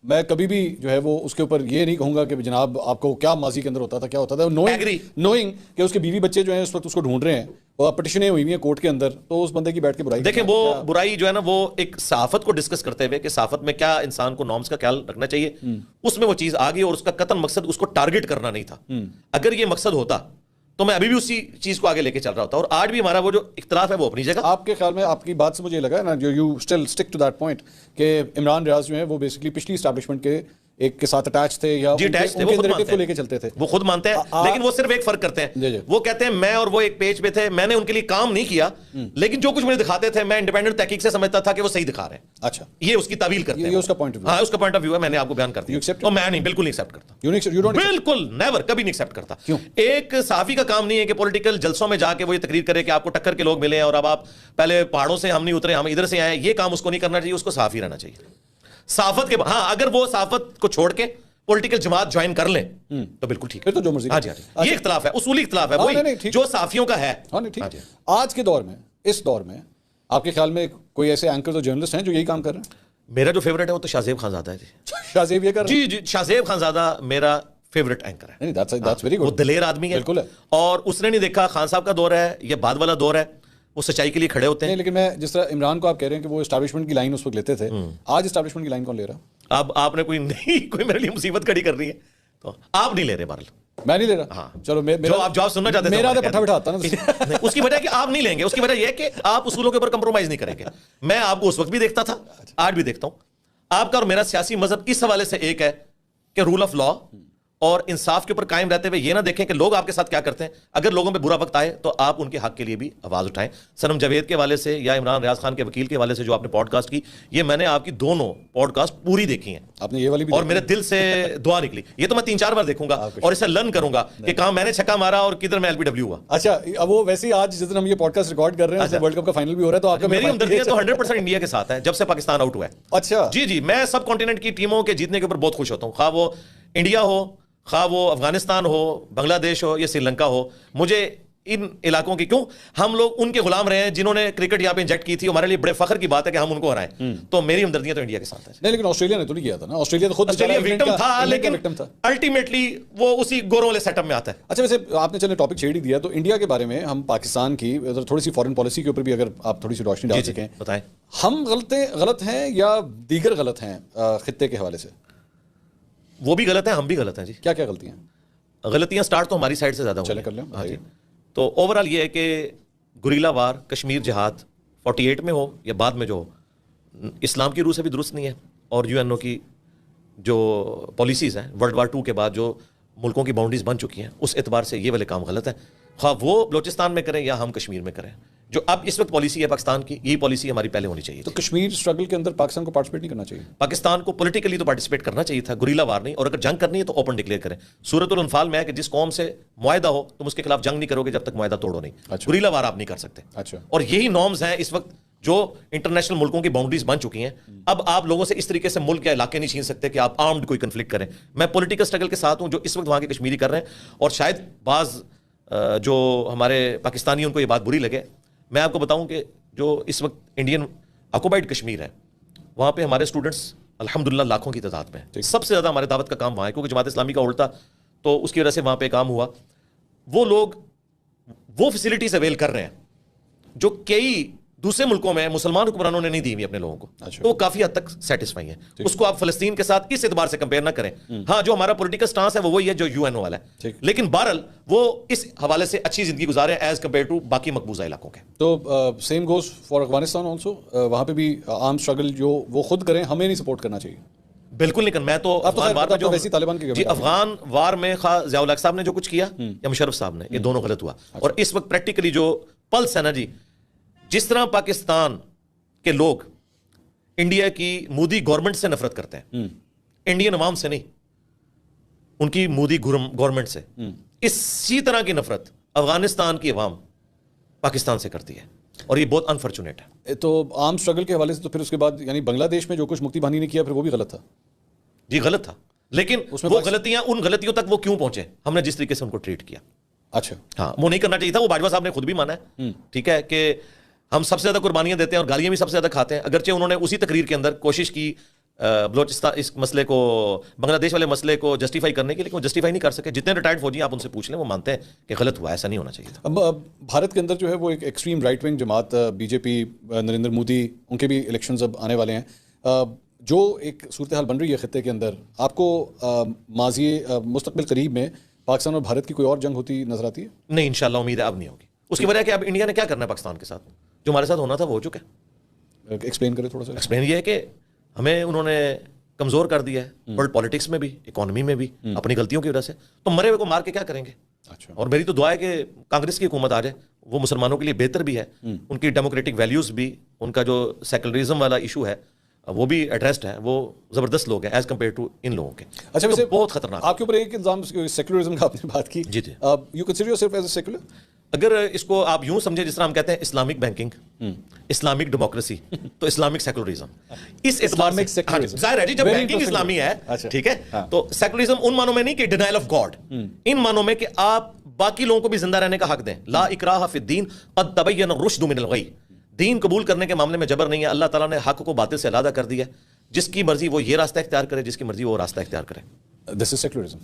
میں کبھی بھی جو ہے وہ اس کے اوپر یہ نہیں کہوں گا کہ جناب آپ کو کیا ماضی کے اندر ہوتا تھا, کیا ہوتا تھا, نوئنگ کہ اس کے بیوی بچے جو ہیں اس وقت اس کو ڈھونڈ رہے ہیں اور پٹیشنیں ہوئی ہوئی ہیں کورٹ کے اندر, تو اس بندے کی بیٹھ کے برائی. دیکھیں وہ برائی جو ہے نا وہ ایک صحافت کو ڈسکس کرتے ہوئے کہ صحافت میں کیا انسان کو نارمز کا خیال رکھنا چاہیے, اس میں وہ چیز آ گئی اور اس کا قطعاً مقصد اس کو ٹارگٹ کرنا نہیں تھا. اگر یہ مقصد ہوتا تو میں ابھی بھی اسی چیز کو آگے لے کے چل رہا ہوتا. اور آج بھی ہمارا وہ جو اختلاف ہے وہ اپنی جگہ. آپ کے خیال میں, آپ کی بات سے مجھے لگا نا, you still stick to that point کہ عمران ریاض جو ہے وہ بیسکلی پچھلی اسٹیبلشمنٹ کے ایک کے ساتھ اٹیچ تھے یا نیریٹو کو لے کے چلتے تھے. وہ خود مانتے ہیں, لیکن وہ صرف ایک فرق کرتے ہیں, وہ کہتے ہیں میں اور وہ ایک پیج پہ تھے, میں نے ان کے لیے کام نہیں کیا, لیکن جو کچھ مجھے دکھاتے تھے میں انڈیپینڈنٹ تحقیق سے سمجھتا تھا کہ وہ صحیح دکھا رہے ہیں. اچھا, یہ اس کی تعویل کرتے ہیں, یہ اس کا پوائنٹ آف ویو. ہاں اس کا پوائنٹ آف ویو ہے, میں نے آپ کو بیان کر دیا. اور میں نہیں, بالکل نہیں ایکسیپٹ کرتا, بالکل نیور, کبھی نہیں ایکسیپٹ کرتا. ایک صحافی کا کام نہیں ہے کہ پولیٹیکل جلسوں میں جا کے وہ یہ تقریر کرے کہ آپ کو ٹکر کے لوگ ملے اور اب آپ پہلے پہاڑوں سے ہم نہیں اترے, ہم ادھر سے آئے. یہ کام اس کو نہیں کرنا چاہیے, اس کو صحافی رہنا چاہیے. صحافت کے ہاں اگر وہ صحافت کو چھوڑ کے پولیٹیکل جماعت جوائن کر لیں تو بالکل ٹھیک ہے, تو جو مرضی. ہاں جی, یہ اختلاف ہے, اصولی اختلاف ہے وہی جو صحافیوں کا ہے. آج کے دور میں, اس دور میں آپ کے خیال میں کوئی ایسے اینکرز اور جرنلسٹ ہیں جو یہی کام کر رہے ہیں؟ میرا جو فیوریٹ ہے وہ تو شاہ زیب خانزادہ ہے. شاہ زیب یہ کر رہے ہیں؟ جی, شاہ زیب خانزادہ میرا فیوریٹ اینکر ہے. وہ دلیر آدمی ہے بالکل, اور اس نے نہیں دیکھا خان صاحب کا دور ہے یا بعد والا دور ہے, وہ سچائی کے لیے کھڑے ہوتے ہیں. لیکن میں جس طرح عمران کو آپ کہہ رہے ہیں کہ وہ اسٹیبلشمنٹ کی لائن اس وقت لیتے تھے, آج اسٹیبلشمنٹ کی لائن کون لے رہا؟ اب آپ نے کوئی میرے لیے مصیبت کھڑی کر رہی ہے تو آپ نہیں لے رہے. بہرحال میں نہیں لے رہا. ہاں چلو, جو آپ جواب سننا چاہتے ہیں میرا پٹھا بٹھاتا نا. اس کی وجہ کہ آپ نہیں لیں گے, اس کی وجہ یہ ہے کہ آپ اصولوں کے اوپر کمپرومائز نہیں کریں گے. میں آپ کو اس وقت بھی دیکھتا تھا, آج بھی دیکھتا ہوں. آپ کا اور میرا سیاسی مذہب اس حوالے سے ایک ہے کہ رول آف لا اور انصاف کے اوپر قائم رہتے ہوئے یہ نہ دیکھیں کہ لوگ آپ کے ساتھ کیا کرتے ہیں. اگر لوگوں پہ برا وقت آئے تو آپ ان کے حق کے لیے بھی آواز اٹھائیں. صنم جاوید کے حوالے سے یا عمران ریاض خان کے وکیل کے حوالے سے جو آپ نے پوڈ کاسٹ کی, یہ میں نے آپ کی دونوں پوڈ کاسٹ پوری دیکھی ہیں. آپ نے یہ والی بھی, اور میرے دل سے دعا نکلی. یہ تو میں 3-4 بار دیکھوں گا اور اسے لرن کروں گا کہ کہاں میں نے چھکا مارا اور کدھر میں LBW ہوا. اچھا, اب وہ ویسے ہی آج جس دن ہم یہ پوڈ کاسٹ ریکارڈ کر رہے ہیں ورلڈ کپ کا فائنل بھی ہو رہا ہے, تو آپ کا میری ہمدردیت تو 100% انڈیا کے ساتھ ہے جب سے پاکستان آؤٹ ہوا ہے. اچھا جی, میں سب کانٹیننٹ کی ٹیموں کے جیتنے کے اوپر بہت خوش ہوتا ہوں, خواہ وہ انڈیا ہو, خواہ وہ افغانستان ہو, بنگلہ دیش ہو یا سری لنکا ہو. مجھے ان علاقوں کی, کیوں ہم لوگ ان کے غلام رہے ہیں جنہوں نے کرکٹ یہاں پہ انجیکٹ کی تھی. ہمارے لیے بڑے فخر کی بات ہے کہ ہم ان کو ہرائیں. تو میری ہمدردیاں تو انڈیا کے ساتھ ہے. نہیں, لیکن آسٹریلیا نے تو نہیں کیا تھا نا. آسٹریلیا تو خود وکٹم تھا, لیکن الٹیمیٹلی وہ اسی گوروں والے سیٹ اپ میں آتا ہے. اچھا, ویسے آپ نے چلے ٹاپک چھیڑ ہی دیا, تو انڈیا کے بارے میں ہم پاکستان کی تھوڑی سی فارن پالیسی کے اوپر بھی اگر آپ تھوڑی سی روشنی ڈال سکیں, بتائیں. ہم غلط ہیں یا دیگر غلط ہیں خطے کے حوالے سے؟ وہ بھی غلط ہے, ہم بھی غلط ہیں. جی, کیا کیا غلطیاں؟ غلطیاں سٹارٹ تو ہماری سائڈ سے زیادہ چلے کر لیں. ہاں جی, تو اوور آل یہ ہے کہ گریلا وار, کشمیر جہاد 48 میں ہو یا بعد میں جو ہو, اسلام کی روح سے بھی درست نہیں ہے. اور UNO کی جو پالیسیز ہیں ورلڈ وار 2 کے بعد جو ملکوں کی باؤنڈریز بن چکی ہیں, اس اعتبار سے یہ والے کام غلط ہیں. خواہ وہ بلوچستان میں کریں یا ہم کشمیر میں کریں. جو اب اس وقت پالیسی ہے پاکستان کی, یہی پالیسی ہماری پہلے ہونی چاہیے. تو کشمیر اسٹرگل کے اندر پاکستان کو پارٹیسپیٹ نہیں کرنا چاہیے؟ پاکستان کو پولیٹیکلی تو پارٹیسپیٹ کرنا چاہیے تھا, گریلا وار نہیں. اور اگر جنگ کرنی ہے تو اوپن ڈکلیئر کریں. سورۃ الانفال میں ہے کہ جس قوم سے معاہدہ ہو تم اس کے خلاف جنگ نہیں کرو گے جب تک معاہدہ توڑو نہیں. گریلا وار آپ نہیں کر سکتے. اچھا, اور یہی نارمز ہیں اس وقت جو انٹرنیشنل ملکوں کی باؤنڈریز بن چکی ہیں. اب آپ لوگوں سے اس طریقے سے ملک یا علاقے نہیں چھین سکتے کہ آپ آرمڈ کوئی کنفلکٹ کریں. میں پولیٹیکل اسٹرگل کے ساتھ ہوں جو اس وقت وہاں کے کشمیری کر رہے ہیں, اور شاید بعض جو ہمارے پاکستانی ان کو یہ بات بری لگے. میں آپ کو بتاؤں کہ جو اس وقت انڈین آکوپائڈ کشمیر ہے, وہاں پہ ہمارے اسٹوڈنٹس الحمدللہ لاکھوں کی تعداد میں ہیں. سب سے زیادہ ہمارے دعوت کا کام وہاں ہے, کیونکہ جماعت اسلامی کا الٹا تو اس کی وجہ سے وہاں پہ کام ہوا. وہ لوگ وہ فیسلٹیز اویل کر رہے ہیں جو کئی دوسرے ملکوں میں مسلمان حکمرانوں نے نہیں دی ہوئی اپنے لوگوں کو, تو وہ کافی حد تک سیٹسفائی ہیں. اس کو آپ فلسطین کے ساتھ اس اعتبار سے کمپیئر نہ کریں. ہاں جو ہمارا پولیٹیکل سٹانس ہے وہ وہی ہے جو یو این او والا ہے, لیکن بہرحال وہ اس حوالے سے اچھی زندگی گزارے ایز کمپیئر ٹو باقی مقبوضہ علاقوں کے. تو same goes for Afghanistan also, وہاں پہ بھی آرم اسٹرگل جو وہ خود کریں, ہمیں نہیں سپورٹ کرنا چاہیے. بالکل نہیں کرنا. میں تو افغان وار میں جو طالبان کی جی افغان وار میں خواہ ضیاء الحق صاحب نے جو کچھ کیا یا مشرف صاحب نے, یہ دونوں غلط ہوا. اور اس وقت پریکٹیکلی جو پلس ہے نا جی, جس طرح پاکستان کے لوگ انڈیا کی مودی گورنمنٹ سے نفرت کرتے ہیں, انڈین عوام سے نہیں, ان کی مودی گورنمنٹ سے, اسی طرح کی نفرت افغانستان کی عوام پاکستان سے کرتی ہے, اور یہ بہت انفارچونیٹ ہے. تو آرم اسٹرگل کے حوالے سے تو پھر اس کے بعد یعنی بنگلہ دیش میں جو کچھ مکتی بہانی نے کیا پھر وہ بھی غلط تھا. جی غلط تھا, لیکن وہ غلطیاں ان غلطیوں تک وہ کیوں پہنچے, ہم نے جس طریقے سے ان کو ٹریٹ کیا. اچھا ہاں وہ نہیں کرنا چاہیے تھا. وہ باجوہ صاحب نے خود بھی مانا ہے, ٹھیک ہے, کہ ہم سب سے زیادہ قربانیاں دیتے ہیں اور گالیاں بھی سب سے زیادہ کھاتے ہیں. اگرچہ انہوں نے اسی تقریر کے اندر کوشش کی بلوچستان اس مسئلے کو, بنگلہ دیش والے مسئلے کو جسٹیفائی کرنے کی, لیکن وہ جسٹیفائی نہیں کر سکے. جتنے ریٹائرڈ فوجی آپ ان سے پوچھ لیں وہ مانتے ہیں کہ غلط ہوا, ایسا نہیں ہونا چاہیے تھا. اب بھارت کے اندر جو ہے وہ ایک ایکسٹریم رائٹ ونگ جماعت بی جے پی, نریندر مودی, ان کے بھی الیکشنز اب آنے والے ہیں. جو ایک صورتحال بن رہی ہے خطے کے اندر, آپ کو ماضی مستقبل قریب میں پاکستان اور بھارت کی کوئی اور جنگ ہوتی نظر آتی ہے؟ نہیں انشاءاللہ امید ہے اب نہیں ہوگی. اس کی وجہ ہے کہ اب انڈیا نے کیا کرنا ہے پاکستان کے ساتھ, جو ہمارے ساتھ ہونا تھا وہ ہو چکا ہے. ایکسپلین کریں تھوڑا سا. ایکسپلین یہ ہے کہ ہمیں انہوں نے کمزور کر دیا ہے ورلڈ پالیٹکس میں بھی, اکانومی میں بھی, اپنی غلطیوں کی وجہ سے. تو مرے ہوئے کو مار کے کیا کریں گے؟ اچھا. اور میری تو دعا ہے کہ کانگریس کی حکومت آ جائے, وہ مسلمانوں کے لیے بہتر بھی ہے, ان کی ڈیموکریٹک ویلیوز بھی, ان کا جو سیکولرزم والا ایشو ہے وہ بھی ایڈریسڈ ہے. وہ زبردست لوگ ہیں ایز کمپیئر ٹو ان لوگوں کے. اچھا ویسے بہت خطرناک. آپ کے اوپر ایک الزام سیکولرزم کا آپ نے بات کی. جی جی. You consider yourself as a secular? اگر اس کو آپ یوں سمجھیں جس طرح ہم کہتے ہیں اسلامک بینکنگ, اسلامک ڈیموکریسی, تو اسلامک سیکولرزم. اس اعتبار سے ظاہر ہے جی جب بینکنگ اسلامی ہے, ٹھیک ہے, تو سیکولرزم ان معنوں میں نہیں کہ ڈینائل آف گاڈ, ان معنوں میں کہ آپ باقی لوگوں کو بھی زندہ رہنے کا حق دیں. لا اکراہ فی الدین قد تبین الرشد من الغی. دین قبول کرنے کے معاملے میں جبر نہیں ہے. اللہ تعالیٰ نے حق کو باطل سے علیحدہ کر دیا ہے. جس کی مرضی وہ یہ راستہ اختیار کرے, جس کی مرضی وہ راستہ اختیار کرے. دس از سیکولرزم.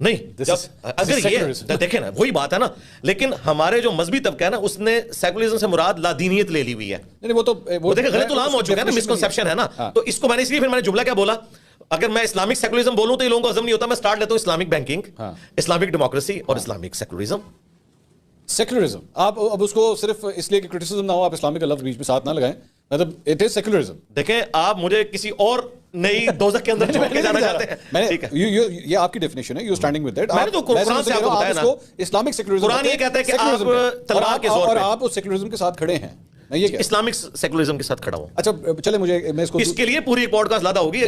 نہیں اگر یہ دیکھیں نا وہی بات ہے نا, لیکن ہمارے جو مذہبی طبقہ ہے نا اس نے سیکولرزم سے مراد لا دینیت لے لی ہوئی ہے. وہ تو دیکھیں غلط غلام ہو چکا ہے نا, مسکنسیپشن ہے نا. تو اس کو میں نے اس لیے پھر میں نے جملہ کیا بولا, اگر میں اسلامک سیکولرزم بولوں تو یہ لوگوں کو عزم نہیں ہوتا. میں سٹارٹ لیتا ہوں اسلامک بینکنگ, اسلامک ڈیموکریسی اور اسلامک سیکولرزم. سیکولرزم آپ اب اس کو صرف اس لیے کہ کرٹیسزم نہ ہو آپ اسلامک کا لفظ بیچ میں ساتھ نہ لگائیں, مطلب اٹ از سیکولرزم. دیکھیں آپ مجھے کسی اور نئی دوزخ کے اندر چھوڑ کے جانا چاہتے ہیں, ٹھیک ہے, یہ آپ کی ڈیفینیشن ہے, یو اسٹینڈنگ ود دیٹ. میں نے تو قرآن سے آپ کو بتایا نا, اسلامک سیکولرزم, قرآن یہ کہتا ہے کہ آپ تلوار کے زور اور پہ, آپ اس سیکولرزم کے ساتھ کھڑے ہیں. اسلامک سیکولرزم کے ساتھ کھڑا ہوں. اچھا چلے مجھے میں اس کے لیے پوری ایک پوڈ کاسٹ زیادہ ہوگی.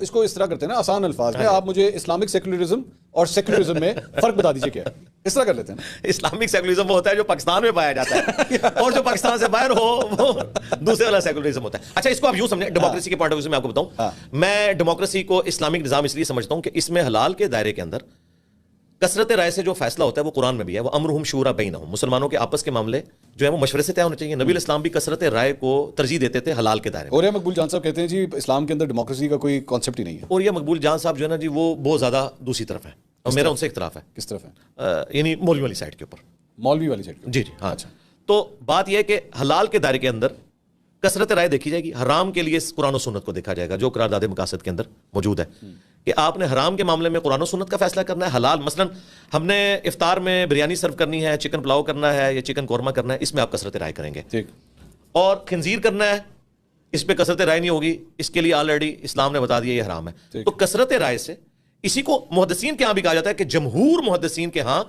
اس کو اس طرح کرتے ہیں نا آسان الفاظ میں, آپ مجھے اسلامک سیکولرزم اور سیکولرزم میں فرق بتا دیجیے کیا, اس طرح کر لیتے ہیں. اسلامک سیکولرزم وہ ہوتا ہے جو پاکستان میں پایا جاتا ہے, اور جو پاکستان سے باہر ہو وہ دوسرے والا سیکولرزم ہوتا ہے. اچھا اس کو آپ یوں سمجھیں, ڈیموکریسی کے پوائنٹ آف ویو سے میں آپ کو بتاؤں, میں ڈیموکریسی کو اسلامک نظام اس لیے سمجھتا ہوں کہ اس میں حلال کے دائرے کے اندر کثرت رائے سے جو فیصلہ ہوتا ہے وہ قرآن میں بھی ہے, وہ امرہم شورا بینہم, مسلمانوں کے آپس کے معاملے جو ہے وہ مشورے سے طے ہونے چاہیے. نبی الاسلام بھی کثرت رائے کو ترجیح دیتے تھے حلال کے دائرے میں. اور یہ مقبول جان صاحب کہتے ہیں جی اسلام کے اندر ڈیموکریسی کا کوئی کانسیپٹ ہی نہیں ہے. اور یہ مقبول جان صاحب جو ہے نا جی وہ بہت زیادہ دوسری طرف ہے, اور میرا ان سے اختلاف ہے. کس طرف ہے؟ یعنی مولوی والی سائڈ کے اوپر. مولوی والی سائڈ؟ جی جی ہاں. تو بات یہ ہے کہ حلال کے دائرے کے اندر کثرت رائے دیکھی جائے گی, حرام کے لیے قرآن و سنت کو دیکھا جائے گا جو قرارداد مقاصد کے اندر موجود ہے, کہ آپ نے حرام کے معاملے میں قرآن و سنت کا فیصلہ کرنا ہے. حلال مثلا ہم نے افطار میں بریانی سرو کرنی ہے, چکن پلاؤ کرنا ہے یا چکن قورمہ کرنا ہے, اس میں آپ کثرت رائے کریں گے. اور خنزیر کرنا ہے, اس پہ کثرت رائے نہیں ہوگی, اس کے لیے آلریڈی اسلام نے بتا دیا یہ حرام ہے. تو کثرت رائے سے اسی کو محدثین کے ہاں بھی کہا جاتا ہے کہ جمہور محدثین کے ہاں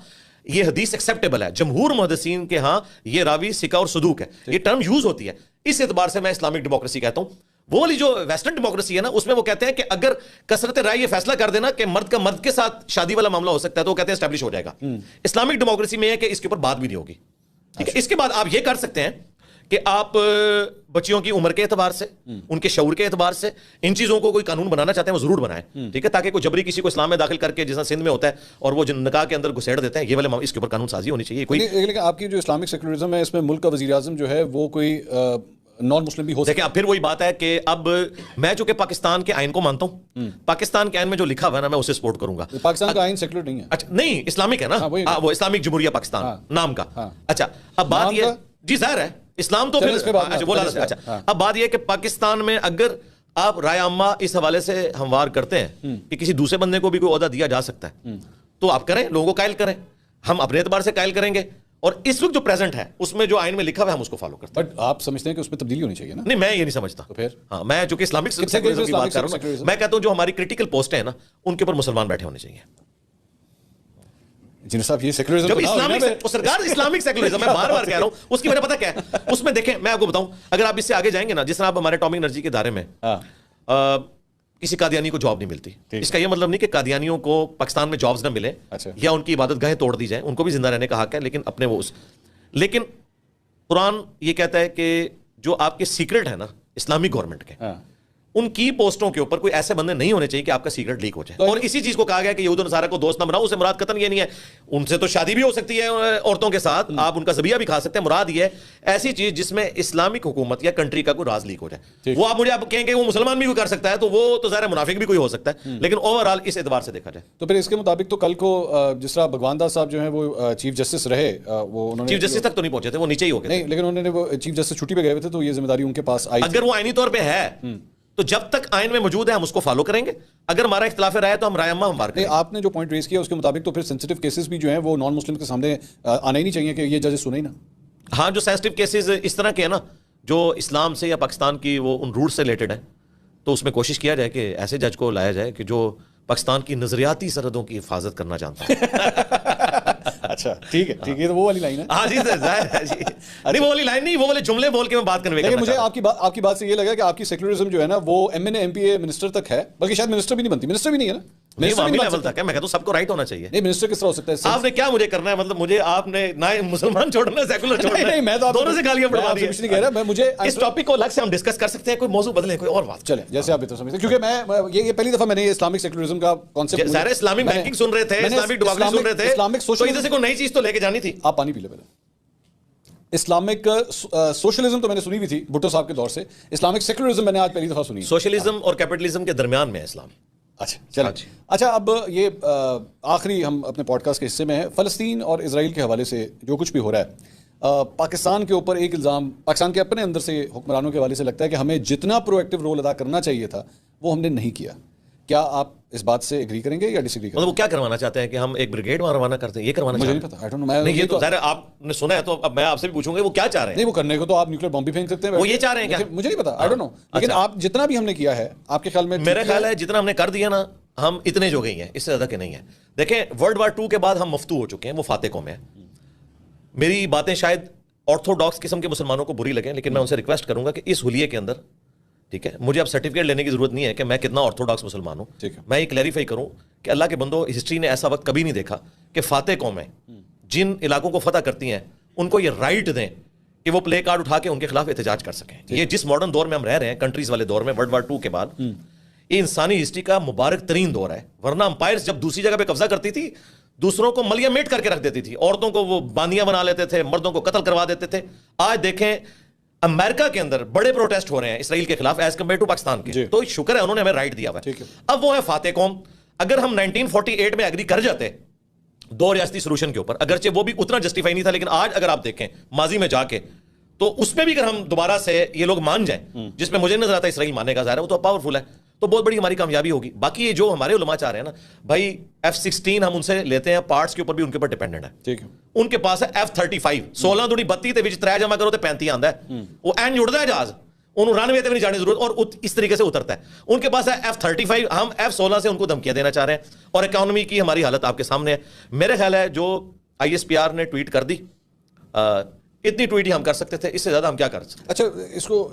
یہ حدیث ایکسیپٹیبل ہے, جمہور محدثین کے ہاں یہ راوی ثقہ اور صدوق ہے. یہ ٹرم یوز ہوتی ہے. اس اعتبار سے میں اسلامک ڈیموکریسی کہتا ہوں. وہ والی جو ویسٹرن ڈیموکریسی ہے نا اس میں وہ کہتے ہیں کہ اگر کثرت رائے یہ فیصلہ کر دینا کہ مرد کا مرد کے ساتھ شادی والا معاملہ ہو سکتا ہے تو وہ کہتے ہیں اسٹیبلش ہو جائے گا. اسلامک ڈیموکریسی میں ہے کہ اس کے اوپر بات بھی نہیں ہوگی. ٹھیک ہے, اس کے بعد آپ یہ کر سکتے ہیں کہ آپ بچیوں کی عمر کے اعتبار سے, ان کے شعور کے اعتبار سے ان چیزوں کو کوئی قانون بنانا چاہتے ہیں وہ ضرور بنائیں. ٹھیک ہے, تاکہ کوئی جبری کسی کو اسلام میں داخل کر کے جیسا سندھ میں ہوتا ہے اور وہ نکاح کے اندر گھسیڑ دیتے ہیں, یہ والے اس کے اوپر قانون سازی ہونی چاہیے. لیکن آپ کی جو اسلامک سیکولرزم ہے اس میں ملک کا وزیر اعظم جو ہے وہ کوئی نان مسلم بھی ہو سکتا ہے. دیکھیں اب پھر وہی بات ہے کہ اب میں چونکہ پاکستان کے آئین کو مانتا ہوں, پاکستان کے آئین میں جو لکھا ہوا ہے نا میں اسے سپورٹ کروں گا. پاکستان کا آئین سیکولر نہیں ہے. اچھا نہیں اسلامک ہے نا, وہ اسلامک جمہوریہ پاکستان نام کا. اچھا اب بات یہ جی ظاہر ہے اسلام تو اچھا اب بات یہ کہ پاکستان میں اگر آپ رائے عامہ اس حوالے سے ہموار کرتے ہیں کہ کسی دوسرے بندے کو بھی کوئی عہدہ دیا جا سکتا ہے تو آپ کریں, لوگوں کو قائل کریں, ہم اپنے اعتبار سے قائل کریں گے, اور اس وقت جو پریزنٹ ہے اس میں جو آئین میں لکھا ہوا ہے ہم اس کو فالو کرتے ہیں. بٹ آپ سمجھتے ہیں کہ اس میں تبدیلی ہونی چاہیے نا؟ نہیں, میں یہ نہیں سمجھتا. تو پھر ہاں, میں چونکہ اسلامک سیکولرزم کی بات کر رہا ہوں, میں کہتا ہوں جو ہماری کریٹیکل پوسٹ ہیں نا ان کے اوپر مسلمان بیٹھے ہونے چاہیے. جنید صاحب یہ سیکولرزم جب اسلامک سرکار اسلامک سیکولرزم میں بار بار کہہ رہا ہوں, اس کی وجہ پتہ کیا ہے اس میں دیکھیں, میں آپ کو بتاؤں, اگر آپ اس سے آگے جائیں گے نا, جس طرح آپ ہمارے اٹامک انرجی کے ادارے میں کسی قادیانی کو جاب نہیں ملتی, اس کا یہ مطلب نہیں کہ قادیانیوں کو پاکستان میں جابز نہ ملے یا ان کی عبادت گاہیں توڑ دی جائیں, ان کو بھی زندہ رہنے کا حق ہے, لیکن اپنے وہ لیکن قرآن یہ کہتا ہے کہ جو آپ کے سیکرٹ ہے نا اسلامک گورنمنٹ کے, ان کی پوسٹوں کے اوپر کوئی ایسے بندے نہیں ہونے چاہیے کہ آپ کا سیکرٹ لیک ہو جائے. اور اسی چیز کو کہا گیا کہ یہود و نصارہ کو دوست نہ بناؤ, اسے مراد قطعاً یہ نہیں ہے ان سے تو شادی بھی ہو سکتی ہے عورتوں کے ساتھ, آپ ان کا ذبیحہ بھی کھا سکتے ہیں, مراد یہ ہے ایسی چیز جس میں اسلامک حکومت یا کنٹری کا کوئی راز لیک ہو جائے. وہ آپ مجھے آپ کہیں کہ وہ مسلمان بھی کر سکتا ہے تو وہ تو ظاہر منافق بھی کوئی ہو سکتا ہے, لیکن اوور آل اس اعتبار سے دیکھا جائے تو پھر اس کے مطابق تو کل کو جس طرح بھگوان داس صاحب جو ہیں وہ چیف جسٹس رہے, وہ انہوں نے چیف جسٹس تک تو نہیں پہنچے تھے, وہ نیچے ہی ہو گئے نہیں, لیکن انہوں نے وہ چیف جسٹس چھٹی پہ گئے ہوئے تھے تو یہ ذمہ داری ان کے پاس آئی. اگر وہ آئینی طور پہ ہے تو جب تک آئین میں موجود ہے ہم اس کو فالو کریں گے, اگر ہمارا اختلاف رائے تو ہم رائے عامہ ہموار کریں گے. آپ نے جو پوائنٹ ریز کیا اس کے مطابق تو پھر سینسیٹیو کیسز بھی جو ہیں وہ نان مسلم کے سامنے آنا ہی نہیں چاہیے کہ یہ ججز سنیں نا. ہاں, جو سینسیٹیو کیسز اس طرح کے ہیں نا جو اسلام سے یا پاکستان کی وہ ان روٹ سے ریلیٹڈ ہیں, تو اس میں کوشش کیا جائے کہ ایسے جج کو لایا جائے کہ جو پاکستان کی نظریاتی سرحدوں کی حفاظت کرنا چاہتا ہے. اچھا ٹھیک ہے, ٹھیک ہے, تو وہ والی لائن ہے. ہاں جی سر, ظاہر ہے جی, نہیں وہ والی لائن نہیں, وہ والے جملے بول کے میں بات کرنے. لیکن مجھے آپ کی بات سے یہ لگا کہ آپ کی سیکولرزم جو ہے نا وہ ایم این اے, ایم پی اے, منسٹر تک ہے, بلکہ شاید منسٹر بھی نہیں بنتی, منسٹر بھی نہیں ہے نا, لیول تک ہے. میں کہتا ہوں سب کو رائٹ ہونا چاہیے. نہیں, منسٹر کس طرح ہو سکتا ہے؟ آپ نے کیا مجھے کرنا ہے, مطلب مجھے آپ نے نہ مسلمان چھوڑنا ہے سیکولر چھوڑنا ہے, میں تو دونوں سے گالیاں پڑوا دی. کچھ نہیں کہہ رہا میں, مجھے اس ٹاپک کو الگ سے ہم ڈسکس کر سکتے ہیں, کوئی موضوع بدلیں, کوئی اور بات چلیں جیسے آپ بہتر سمجھتے ہیں, کیونکہ میں یہ پہلی دفعہ میں نے اسلامک سیکولرزم کا کانسیپٹ, سارے اسلامک بینکنگ سن رہے تھے, اسلامک ڈیموکریسی سن رہے تھے, اسلامک تو ادھر سے کوئی نئی چیز تو لے کے جانی تھی. آپ پانی پی لیں پہلے. اسلامک سوشلزم تو میں نے سنی بھی تھی بھٹو صاحب کے دور سے, اسلامک سیکولرزم میں نے آج پہلی دفعہ سنی. سوشلزم اور کیپٹلزم کے درمیان میں ہے اسلام. اچھا چلیں, اچھا اب یہ آخری ہم اپنے پوڈ کاسٹ کے حصے میں ہیں. فلسطین اور اسرائیل کے حوالے سے جو کچھ بھی ہو رہا ہے, پاکستان کے اوپر ایک الزام پاکستان کے اپنے اندر سے حکمرانوں کے حوالے سے لگتا ہے کہ ہمیں جتنا پرو ایکٹیو رول ادا کرنا چاہیے تھا وہ ہم نے نہیں کیا. کیا آپ اس بات سے ایگری کریں گے یا ڈس ایگری کریں گے؟ مطلب وہ کیا کروانا چاہتے ہیں کہ ہم ایک بریگیڈ وہاں روانہ کرتے ہیں, یہ کروانا مجھے نہیں پتا, آئی ڈونٹ نو. نہیں, یہ تو ظاہر آپ نے سنا ہے تو اب میں آپ سے بھی پوچھوں گا وہ کیا چاہ رہے ہیں. نہیں, وہ کرنے کو تو آپ نیوکلیر بم بھی پھینک سکتے ہیں, وہ یہ چاہ رہے ہیں کیا مجھے نہیں پتا, آئی ڈونٹ نو. لیکن آپ جتنا بھی ہم نے کیا ہے آپ کے خیال میں؟ میرا خیال ہے جتنا ہم نے کر دیا نا, ہم اتنے جو گئی ہیں, اس سے زیادہ کہ نہیں ہے. دیکھیں ورلڈ وار 2 کے بعد ہم مفتو ہو چکے ہیں, وہ فاتح قوم ہے. میری باتیں شاید آرتھوڈاکس قسم کے مسلمانوں کو بری لگیں, لیکن میں ان سے ریکویسٹ کروں گا کہ اس حلیے کے اندر, ٹھیک ہے, مجھے اب سرٹیفکیٹ لینے کی ضرورت نہیں ہے کہ میں کتنا آرتھوڈاکس مسلمان ہوں. میں یہ کلیریفائی کروں کہ اللہ کے بندو, ہسٹری نے ایسا وقت کبھی نہیں دیکھا کہ فاتح قومیں جن علاقوں کو فتح کرتی ہیں ان کو یہ رائٹ دیں کہ وہ پلے کارڈ اٹھا کے ان کے خلاف احتجاج کر سکیں. یہ جس ماڈرن دور میں ہم رہ رہے ہیں, کنٹریز والے دور میں, ورلڈ وار 2 کے بعد, یہ انسانی ہسٹری کا مبارک ترین دور ہے. ورنہ امپائرز جب دوسری جگہ پہ قبضہ کرتی تھی, دوسروں کو ملیا میٹ کر کے رکھ دیتی تھی, عورتوں کو وہ باندیاں بنا لیتے تھے, مردوں کو قتل کروا دیتے تھے. آج دیکھیں امریکہ کے اندر بڑے پروٹیسٹ ہو رہے ہیں اسرائیل کے خلاف ایز کمپیئر ٹو پاکستان کے. تو شکر ہے انہوں نے ہمیں رائٹ دیا ہوا ہے. اب وہ ہے فاتح قوم. اگر ہم 1948 میں ایگری کر جاتے 2 ریاستی سولوشن کے اوپر, اگرچہ وہ بھی اتنا جسٹیفائی نہیں تھا, لیکن آج اگر آپ دیکھیں ماضی میں جا کے, تو اس میں بھی اگر ہم دوبارہ سے یہ لوگ مان جائیں, جس میں مجھے نظر آتا ہے اسرائیل ماننے کا ظاہر ہے, وہ تو پاورفل ہے, تو بہت بڑی ہماری کامیابی ہوگی. باقی یہ جو ہمارے علماء چاہ رہے ہیں نا بھائی, F-16 ہم ان سے لیتے ہیں, پارٹس کے اوپر بھی ان کے اوپر ڈیپینڈنٹ ہے. ٹھیک ہے, ان کے پاس ہے F-35 16 دوڑی 32 تے وچ 3 جمع کرو تے 35 آندا ہے, وہ این جڑدا ہے جہاز, انہوں رن وے تے بھی نہیں جانے کی ضرورت, اور اس طریقے سے اترتا ہے. ان کے پاس ہے F-35, ہم F-16 سے ان کو دھمکیاں دینا چاہ رہے ہیں, اور اکانومی کی ہماری حالت آپ کے سامنے ہے. میرے خیال ہے جو ISPR نے ٹویٹ کر دی, اتنی ٹویٹ ہی ہم کر سکتے تھے, اس سے زیادہ ہم کیا کر سکتے. اچھا,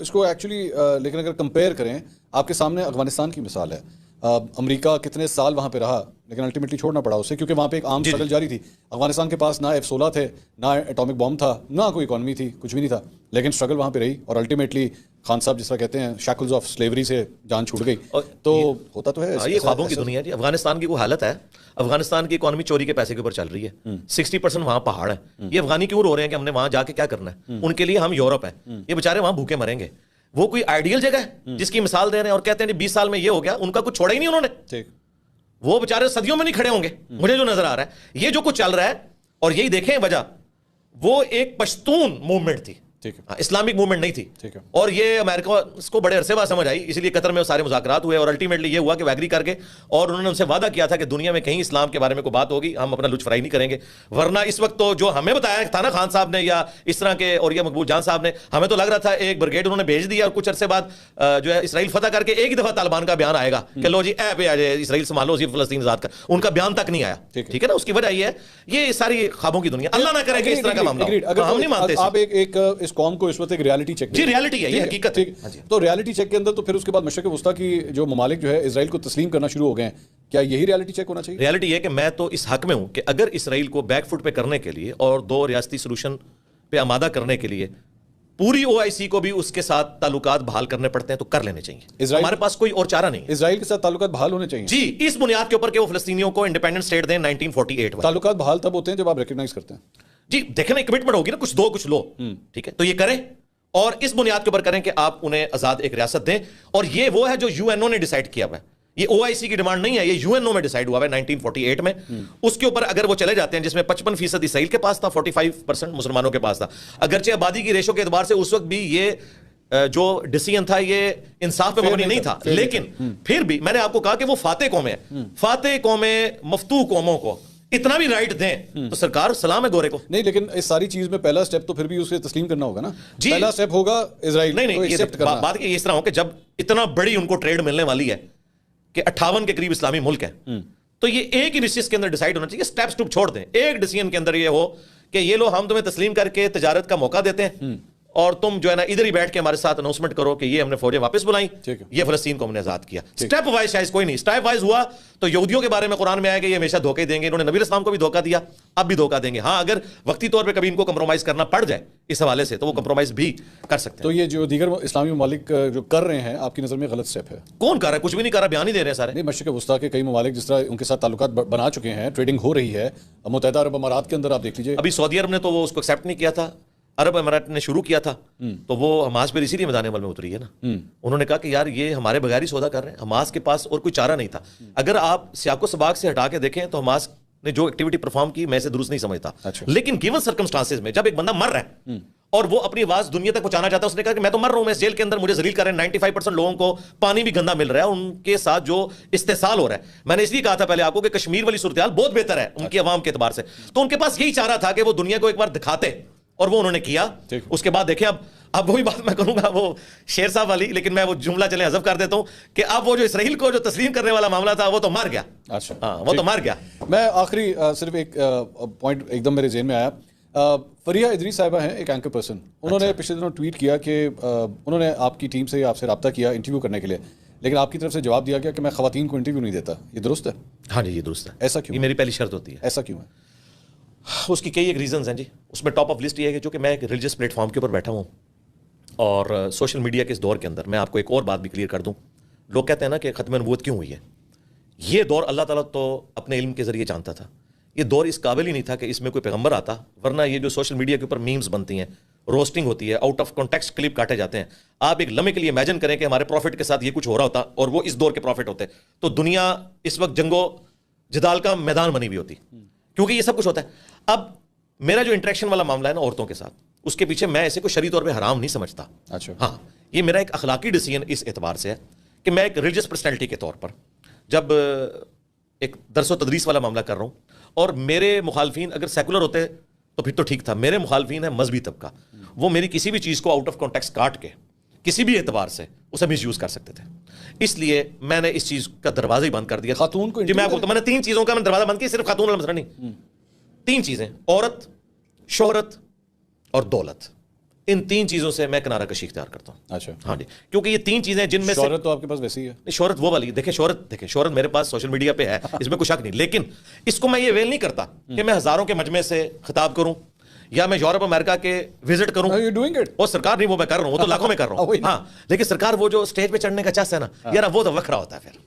اس کو ایکچولی لیکن اگر کمپیئر کریں, آپ کے سامنے افغانستان کی مثال ہے. امریکہ کتنے سال وہاں پہ رہا, لیکن الٹیمیٹلی چھوڑنا پڑا اسے, کیونکہ وہاں پہ ایک عام اسٹرگل جاری تھی. افغانستان کے پاس نہ F-16 تھے, نہ ایٹامک بام تھا, نہ کوئی اکانومی تھی, کچھ بھی نہیں تھا, لیکن اسٹرگل وہاں پہ رہی, اور الٹیمیٹلی خان صاحب جس طرح کہتے ہیں شیکلز آف سلیوری سے جان چھوٹ گئی. تو ہوتا تو ہے, یہ خوابوں کی دنیا ہے. افغانستان کی کوئی حالت ہے, افغانستان کی اکانومی چوری کے پیسے کے اوپر چل رہی ہے, 60% وہاں پہاڑ ہے. یہ افغانی کیوں رو رہے ہیں کہ ہم نے وہاں جا کے کیا کرنا ہے, ان کے لیے ہم یورپ ہیں, یہ بیچارے وہاں بھوکے مریں گے. وہ کوئی آئیڈیل جگہ ہے جس کی مثال دے رہے ہیں اور کہتے ہیں 20 سال میں یہ ہو گیا, ان کا کچھ چھوڑا ہی نہیں انہوں نے. وہ بیچارے صدیوں میں نہیں کھڑے ہوں گے. مجھے جو نظر آ رہا ہے یہ جو کچھ چل رہا ہے, اور یہی دیکھیں وجہ, وہ ایک پشتون موومنٹ تھی. ٹھیک ہے, اسلامک موومنٹ نہیں تھی. ٹھیک ہے, اور یہ امریکہ اس کو بڑے عرصے بعد سمجھ آئی, اس لیے قطر میں سارے مذاکرات ہوئے اور الٹیمیٹلی یہ ہوا کہ وہ ایگری کر کے, اور انہوں نے ان سے وعدہ کیا تھا کہ دنیا میں کہیں اسلام کے بارے میں کوئی بات ہوگی ہم اپنا لچ فرائی نہیں کریں گے. ورنہ اس وقت تو جو ہمیں بتایا تھا نا خان صاحب نے یا اس طرح کے اور یہ مقبول جان صاحب نے, ہمیں تو لگ رہا تھا ایک بریگیڈ انہوں نے بھیج دیا اور کچھ عرصے بعد جو ہے اسرائیل فتح کر کے ایک ہی دفعہ طالبان کا بیان آئے گا کہ لو جی اے پہ آ جائے اسرائیل سنبھالو جی فلسطین آزاد کر, ان کا بیان تک نہیں آیا. ٹھیک ہے نا, اس کی وجہ یہ ہے یہ ساری خوابوں کی دنیا, اللہ نہ کرے کہ اس طرح کا معاملہ ہم نہیں مانتے. آپ ایک اس قوم کو اس وقت ایک ریالٹی چیک, جی ریالٹی ہے, یہ حقیقت ہے. تو ریالٹی چیک کے اندر تو پھر اس کے بعد مشرق وسطیٰ کی جو ممالک جو ہے اسرائیل کو تسلیم کرنا شروع ہو گئے ہیں, کیا یہی ریالٹی چیک ہونا چاہیے؟ ریالٹی یہ کہ میں تو اس حق میں ہوں کہ اگر اسرائیل کو بیک فٹ پہ کرنے کے لیے اور دو ریاستی سولوشن پہ آمادہ کرنے کے لیے پوری OIC کو بھی اس کے ساتھ تعلقات بحال کرنے پڑتے ہیں تو کر لینے چاہیے. ہمارے پاس کوئی اور چارہ نہیں. اسرائیل کے ساتھ تعلقات بحال ہونے چاہیے جی, اس بنیاد کے اوپر کہ وہ فلسطینیوں کو انڈیپینڈنٹ اسٹیٹ دیں 1948 میں. تعلقات بحال تب ہوتے ہیں جب آپ ریکگنائز کرتے ہیں. جی دیکھیں نا, کمٹمنٹ ہوگی نا, کچھ دو کچھ لو, ٹھیک ہے, تو یہ کریں اور اس بنیاد کے اوپر کریں کہ آپ انہیں آزاد ایک ریاست دیں. اور یہ وہ ہے جو UNO نے ڈیسائیڈ کیا ہوا ہے, یہ OIC کی ڈیمانڈ نہیں ہے, یہ UNO میں ڈیسائیڈ ہوا ہے 1948 میں. اس کے اوپر اگر وہ چلے جاتے ہیں, جس میں 55% اسرائیل کے پاس تھا, 45% مسلمانوں کے پاس تھا. اگرچہ آبادی کی ریشو کے اعتبار سے اس وقت بھی یہ جو ڈیسیژن تھا یہ انصاف پہ مبنی نہیں تھا, لیکن پھر بھی میں نے آپ کو کہا کہ وہ فاتح قومیں ہیں, فاتح قومیں مفتوح قوموں کو اتنا بھی رائٹ دیں تو سرکار سلام ہے گورے کو. نہیں, لیکن اس ساری چیز میں پہلا سٹیپ تو پھر بھی اسے تسلیم کرنا ہوگا نا. جی, پہلا سٹیپ ہوگا اسرائیل نہیں, بات یہ اس طرح ہو کہ جب اتنا بڑی ان کو ٹریڈ ملنے والی ہے کہ 58 کے قریب اسلامی ملک ہے, تو یہ ایک ہی ڈسیژن کے اندر ڈیسائیڈ ہونا چاہیے. سٹیپس ٹو چھوڑ دیں, ایک ڈیسیژن کے اندر یہ ہو کہ یہ لو ہم تمہیں تسلیم کر کے تجارت کا موقع دیتے ہیں اور تم جو ہے نا ادھر ہی بیٹھ کے ہمارے ساتھ اناؤنسمنٹ کرو کہ یہ ہم نے فوجیں واپس بلائیں, یہ فلسطین کو ہم نے آزاد کیا. سٹیپ وائز شاید کوئی نہیں, سٹیپ وائز ہوا تو یہودیوں کے بارے میں قرآن میں آیا کہ یہ ہمیشہ دھوکے دیں گے, انہوں نے نبی اسلام کو بھی دھوکہ دیا, اب بھی دھوکہ دیں گے. ہاں اگر وقتی طور پہ کبھی ان کو کمپرومائز کرنا پڑ جائے اس حوالے سے تو وہ کمپرومائز بھی کر سکتے ہیں. تو یہ جو دیگر اسلامی ممالک جو کر رہے ہیں آپ کی نظر میں غلط سٹیپ ہے؟ کون کر رہا ہے؟ کچھ بھی نہیں کر رہا, بیان ہی دے رہے ہیں سارے. نہیں, مشرق وسطیٰ کے کئی ممالک جس طرح ان کے ساتھ تعلقات بنا چکے ہیں, ٹریڈنگ ہو رہی ہے. متحدہ عرب امارات کے اندر آپ دیکھ لیجیے, ابھی سعودی عرب نے تو وہ اس کو ایکسیپٹ نہیں کیا تھا, عرب امارات نے شروع کیا تھا, تو وہ حماس پہ اسی لیے میدان عمل میں اتری ہے نا. انہوں نے کہا کہ یار یہ ہمارے بغیر ہی سودا کر رہے ہیں, حماس کے پاس اور کوئی چارہ نہیں تھا. اگر آپ سیاق و سباق سے ہٹا کے دیکھیں تو حماس نے جو ایکٹیویٹی پرفارم کی میں اسے درست نہیں سمجھتا, لیکن گیون سرکمسٹانسز میں جب ایک بندہ مر رہا ہے اور وہ اپنی آواز دنیا تک پہنچانا چاہتا ہے, اس نے کہا کہ میں تو مر رہا ہوں, میں اس جیل کے اندر مجھے ذلیل کر رہے ہیں, 95% لوگوں کو پانی بھی گندا مل رہا ہے, ان کے ساتھ جو استحصال ہو رہا ہے. میں نے اس لیے کہا تھا پہلے آپ کو کہ کشمیر والی صورتحال بہت بہتر ہے ان کی عوام کے اعتبار سے, تو ان کے پاس یہی چارہ تھا کہ وہ دنیا کو ایک بار دکھاتے, اور وہ انہوں نے کیا. اس کے بعد دیکھیں اب وہی بات میں کروں گا وہ شیر صاحب والی, لیکن میں وہ جملہ چلیں حذف کر دیتا ہوں کہ اب وہ جو اسرائیل کو جو تسلیم کرنے والا معاملہ تھا وہ تو مر گیا. اچھا, ہاں وہ تو مر گیا. میں آخری صرف ایک پوائنٹ ایک دم میرے ذہن میں آیا. فریہ ادریس صاحبہ ہیں ایک اینکر پرسن, انہوں نے پچھلے دنوں ٹویٹ کیا کہ انہوں نے آپ کی ٹیم سے آپ سے رابطہ کیا انٹرویو کرنے کے لیے, لیکن آپ کی طرف سے جواب دیا گیا کہ میں خواتین کو انٹرویو نہیں دیتا. یہ درست ہے؟ ہاں جی, یہ درست ہے. ایسا کیوں؟ یہ میری پہلی شرط ہوتی ہے. ایسا کیوں ہے؟ اس کی کئی ایک ریزنز ہیں جی. اس میں ٹاپ آف لسٹ یہ ہے کہ جو کہ میں ایک ریلیجس پلیٹ فارم کے اوپر بیٹھا ہوں اور سوشل میڈیا کے اس دور کے اندر میں آپ کو ایک اور بات بھی کلیئر کر دوں. لوگ کہتے ہیں نا کہ ختم نبوت کیوں ہوئی ہے. یہ دور اللہ تعالیٰ تو اپنے علم کے ذریعے جانتا تھا. یہ دور اس قابل ہی نہیں تھا کہ اس میں کوئی پیغمبر آتا, ورنہ یہ جو سوشل میڈیا کے اوپر میمز بنتی ہیں, روسٹنگ ہوتی ہے, آؤٹ آف کانٹیکسٹ کلپ کاٹے جاتے ہیں. آپ ایک لمحے کے لیے امیجن کریں کہ ہمارے پروفٹ کے ساتھ یہ کچھ ہو رہا ہوتا اور وہ اس دور کے پروفٹ ہوتے, تو دنیا اس وقت جنگ و جدال کا میدان بنی ہوئی ہوتی, کیونکہ یہ سب کچھ ہوتا ہے. اب میرا جو انٹریکشن والا معاملہ ہے نا عورتوں کے ساتھ, اس کے پیچھے میں ایسے کو شرعی طور پہ حرام نہیں سمجھتا. اچھا, ہاں یہ میرا ایک اخلاقی ڈیسیژن اس اعتبار سے ہے کہ میں ایک ریلیجس پرسنالٹی کے طور پر جب ایک درس و تدریس والا معاملہ کر رہا ہوں, اور میرے مخالفین اگر سیکولر ہوتے تو پھر تو ٹھیک تھا, میرے مخالفین ہیں مذہبی طبقہ, وہ میری کسی بھی چیز کو آؤٹ آف کانٹیکسٹ کاٹ کے کسی بھی اعتبار سے اسے مس یوز کر سکتے تھے. اس لیے میں نے اس چیز کا دروازہ ہی بند کر دیا. خاتون کو جی میں نے 3 چیزوں کا میں دروازہ بند کیا, صرف خاتون والا مسئلہ نہیں, 3 چیزیں, عورت, شہرت اور دولت. ان 3 چیزوں سے میں کنارہ کشی اختیار کرتا ہوں. اچھا, ہاں جی, کیونکہ یہ 3 چیزیں جن میں شہرت تو آپ کے پاس ویسی ہے. شہرت وہ والی دیکھیں, شہرت میرے پاس سوشل میڈیا پہ ہے, اس میں کوئی شک نہیں, لیکن اس کو میں یہ ویل نہیں کرتا کہ میں ہزاروں کے مجمع سے خطاب کروں یا میں یورپ امریکہ کے وزٹ کروں. وہ سرکار نہیں, وہ میں کر رہا ہوں, وہ تو لاکھوں میں کر رہا ہوں. ہاں لیکن سرکار وہ جو اسٹیج پہ چڑھنے کا چس ہے نا یار, وہ تو وکھرا ہوتا ہے, پھر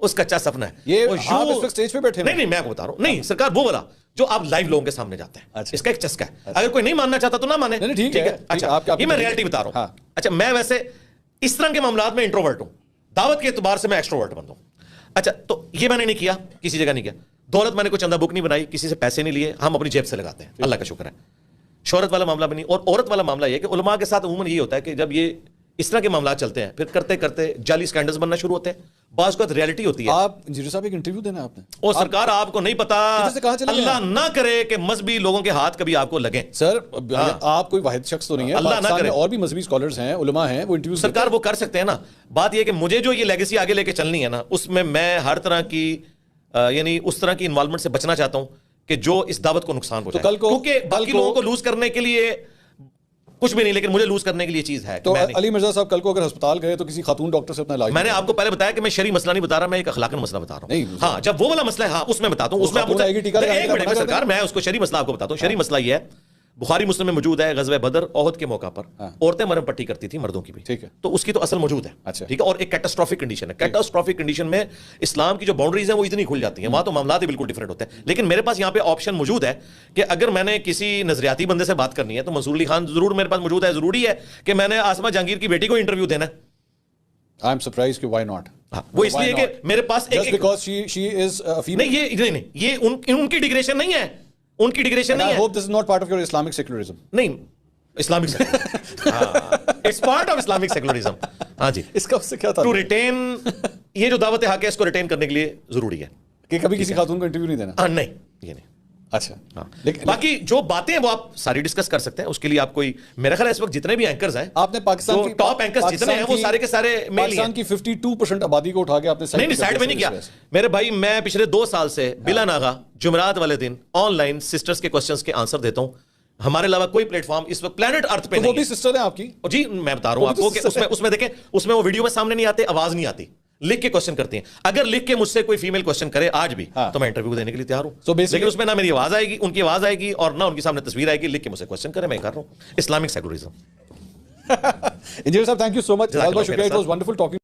اس کا چس اپنا ہے. یہ آپ اس وقت اسٹیج پہ بیٹھے نہیں, میں بتا رہا ہوں, نہیں سرکار وہ والا جو آپ لائیو لوگوں کے سامنے جاتے ہیں, اس کا ایک چسکا ہے. اگر کوئی نہیں ماننا چاہتا تو نہ مانے, ٹھیک ہے. اچھا, یہ میں ریئلٹی بتا رہا ہوں. اچھا, میں ویسے اس طرح کے معاملات میں انٹروورٹ ہوں, دعوت کے اعتبار سے میں ایکسٹروورٹ بن ہوں. اچھا, تو یہ میں نے نہیں کیا, کسی جگہ نہیں کیا. دولت میں نے کوئی چندہ بک نہیں بنائی, کسی سے پیسے نہیں لیے, ہم اپنی جیب سے لگاتے ہیں, اللہ کا شکر ہے. شہرت والا معاملہ بھی نہیں. اور عورت والا معاملہ یہ ہے کہ علماء کے ساتھ عموماً یہ ہوتا ہے کہ جب یہ اس طرح کے معاملات چلتے ہیں پھر کرتے کرتے جعلی سکینڈلز بننا شروع ہوتے ہیں. بعض کا ریالٹی ہوتی ہے. آپ انجینئر صاحب ایک انٹرویو دینا آپ نے, اور سرکار آپ کو نہیں پتا, اللہ نہ کرے کہ مذہبی لوگوں کے ہاتھ کبھی آپ کو لگیں. سر آپ کوئی واحد شخص تو نہیں ہے, اللہ نہ کرے. اور بھی مذہبی اسکالرز ہیں, علماء ہیں, وہ انٹرویو سرکار وہ کر سکتے ہیں نا. بات یہ کہ مجھے جو یہ لیگیسی آگے لے کے چلنی ہے نا, اس میں ہر طرح کی یعنی اس طرح کی انوالومنٹ سے بچنا چاہتا ہوں کہ جو اس دعوت کو نقصان پہنچائے, کیونکہ باقی لوگوں کو لوز کرنے کے لیے کچھ بھی نہیں, لیکن مجھے لوز کرنے کے لیے چیز ہے. تو علی مرزا صاحب کل کو اگر ہسپتال گئے تو کسی خاتون ڈاکٹر سے اپنا علاج, میں نے آپ کو پہلے بتایا کہ میں شرعی مسئلہ نہیں بتا رہا, میں ایک اخلاقی مسئلہ بتا رہا ہوں. ہاں جب وہ والا مسئلہ ہے ہاں اس میں بتاتا ہوں, اس میں آپ سرکار میں اس کو شرعی مسئلہ آپ کو بتاتا ہوں. شرعی مسئلہ یہ ہے, بخاری مسلم میں موجود ہے, غزوہ بدر احد کے موقع پر عورتیں مرہم پٹی کرتی تھی, مردوں کی بھی, ٹھیک ہے, تو اس کی تو اصل موجود ہے, ٹھیک ہے. اور ایک کیٹاسٹرافک کنڈیشن ہے. کیٹاسٹرافک کنڈیشن میں اسلام کی جو باؤنڈریز ہیں وہ اتنی کھل جاتی ہیں, وہاں تو معاملات ہی بالکل ڈفرینٹ ہوتے ہیں. لیکن میرے پاس یہاں پہ آپشن موجود ہے کہ اگر میں نے کسی نظریاتی بندے سے بات کرنی ہے تو منصور علی خان ضرور میرے پاس موجود ہے. ضروری ہے کہ میں نے آسمہ جہانگیر کی بیٹی کو انٹرویو دینا ہے. I am surprised کہ why not, وہ اس لیے کہ میرے پاس just because she is a female. نہیں, یہ ان کی ڈگریشن نہیں ہے, ان کی ڈگریشن نہیں ہے. I hope this is not part of your Islamic secularism. نہیں, Islamic it's part of Islamic secularism. ہاں جی, اس کا اس سے کیا تھا ٹو ریٹین, یہ جو دعوت حق ہے اس کو ریٹین کرنے کے لیے ضروری ہے کہ کبھی کسی خاتون کو انٹرویو نہیں دینا. نہیں, یہ نہیں. اچھا, باقی جو باتیں ہیں وہ آپ ساری ڈسکس کر سکتے ہیں. اس کے لیے آپ کوئی, میرا خیال ہے اس وقت جتنے بھی اینکرز ہیں, آپ نے پاکستان کی ٹاپ اینکرز جتنے ہیں وہ سارے کے سارے پاکستان کی 52% آبادی کو اٹھا کے آپ نے نہیں سائڈ میں نہیں کیا. میرے بھائی میں پچھلے 2 سال سے بلا ناغا جمعرات والے دن آن لائن سسٹرز کے کوسچنز کے آنسر دیتا ہوں. ہمارے علاوہ کوئی پلیٹ فارم اس وقت پلانٹ ارتھ پہ نہیں ہے. وہ بھی سسٹر ہیں آپ کی. جی میں بتا رہا ہوں آپ کو کہ اس میں دیکھیں, اس میں وہ ویڈیو میں سامنے نہیں آتے, آواز نہیں آتی, لکھ کے کوسچن کرتے ہیں. اگر لکھ کے مجھ سے کوئی فیمیل کوسچن کرے آج بھی تو میں انٹرویو دینے کے لیے تیار ہوں. لیکن اس میں نہ میری آواز آئے گی, ان کی آواز آئے گی, اور نہ ان کے سامنے تصویر آئے گی. لکھ کے مجھ سے کوسچن کرے, میں کر رہا ہوں. Islamic secularism. انجینئر صاحب تھینک یو سو مچ, بہت بہت شکریہ. It was wonderful talking.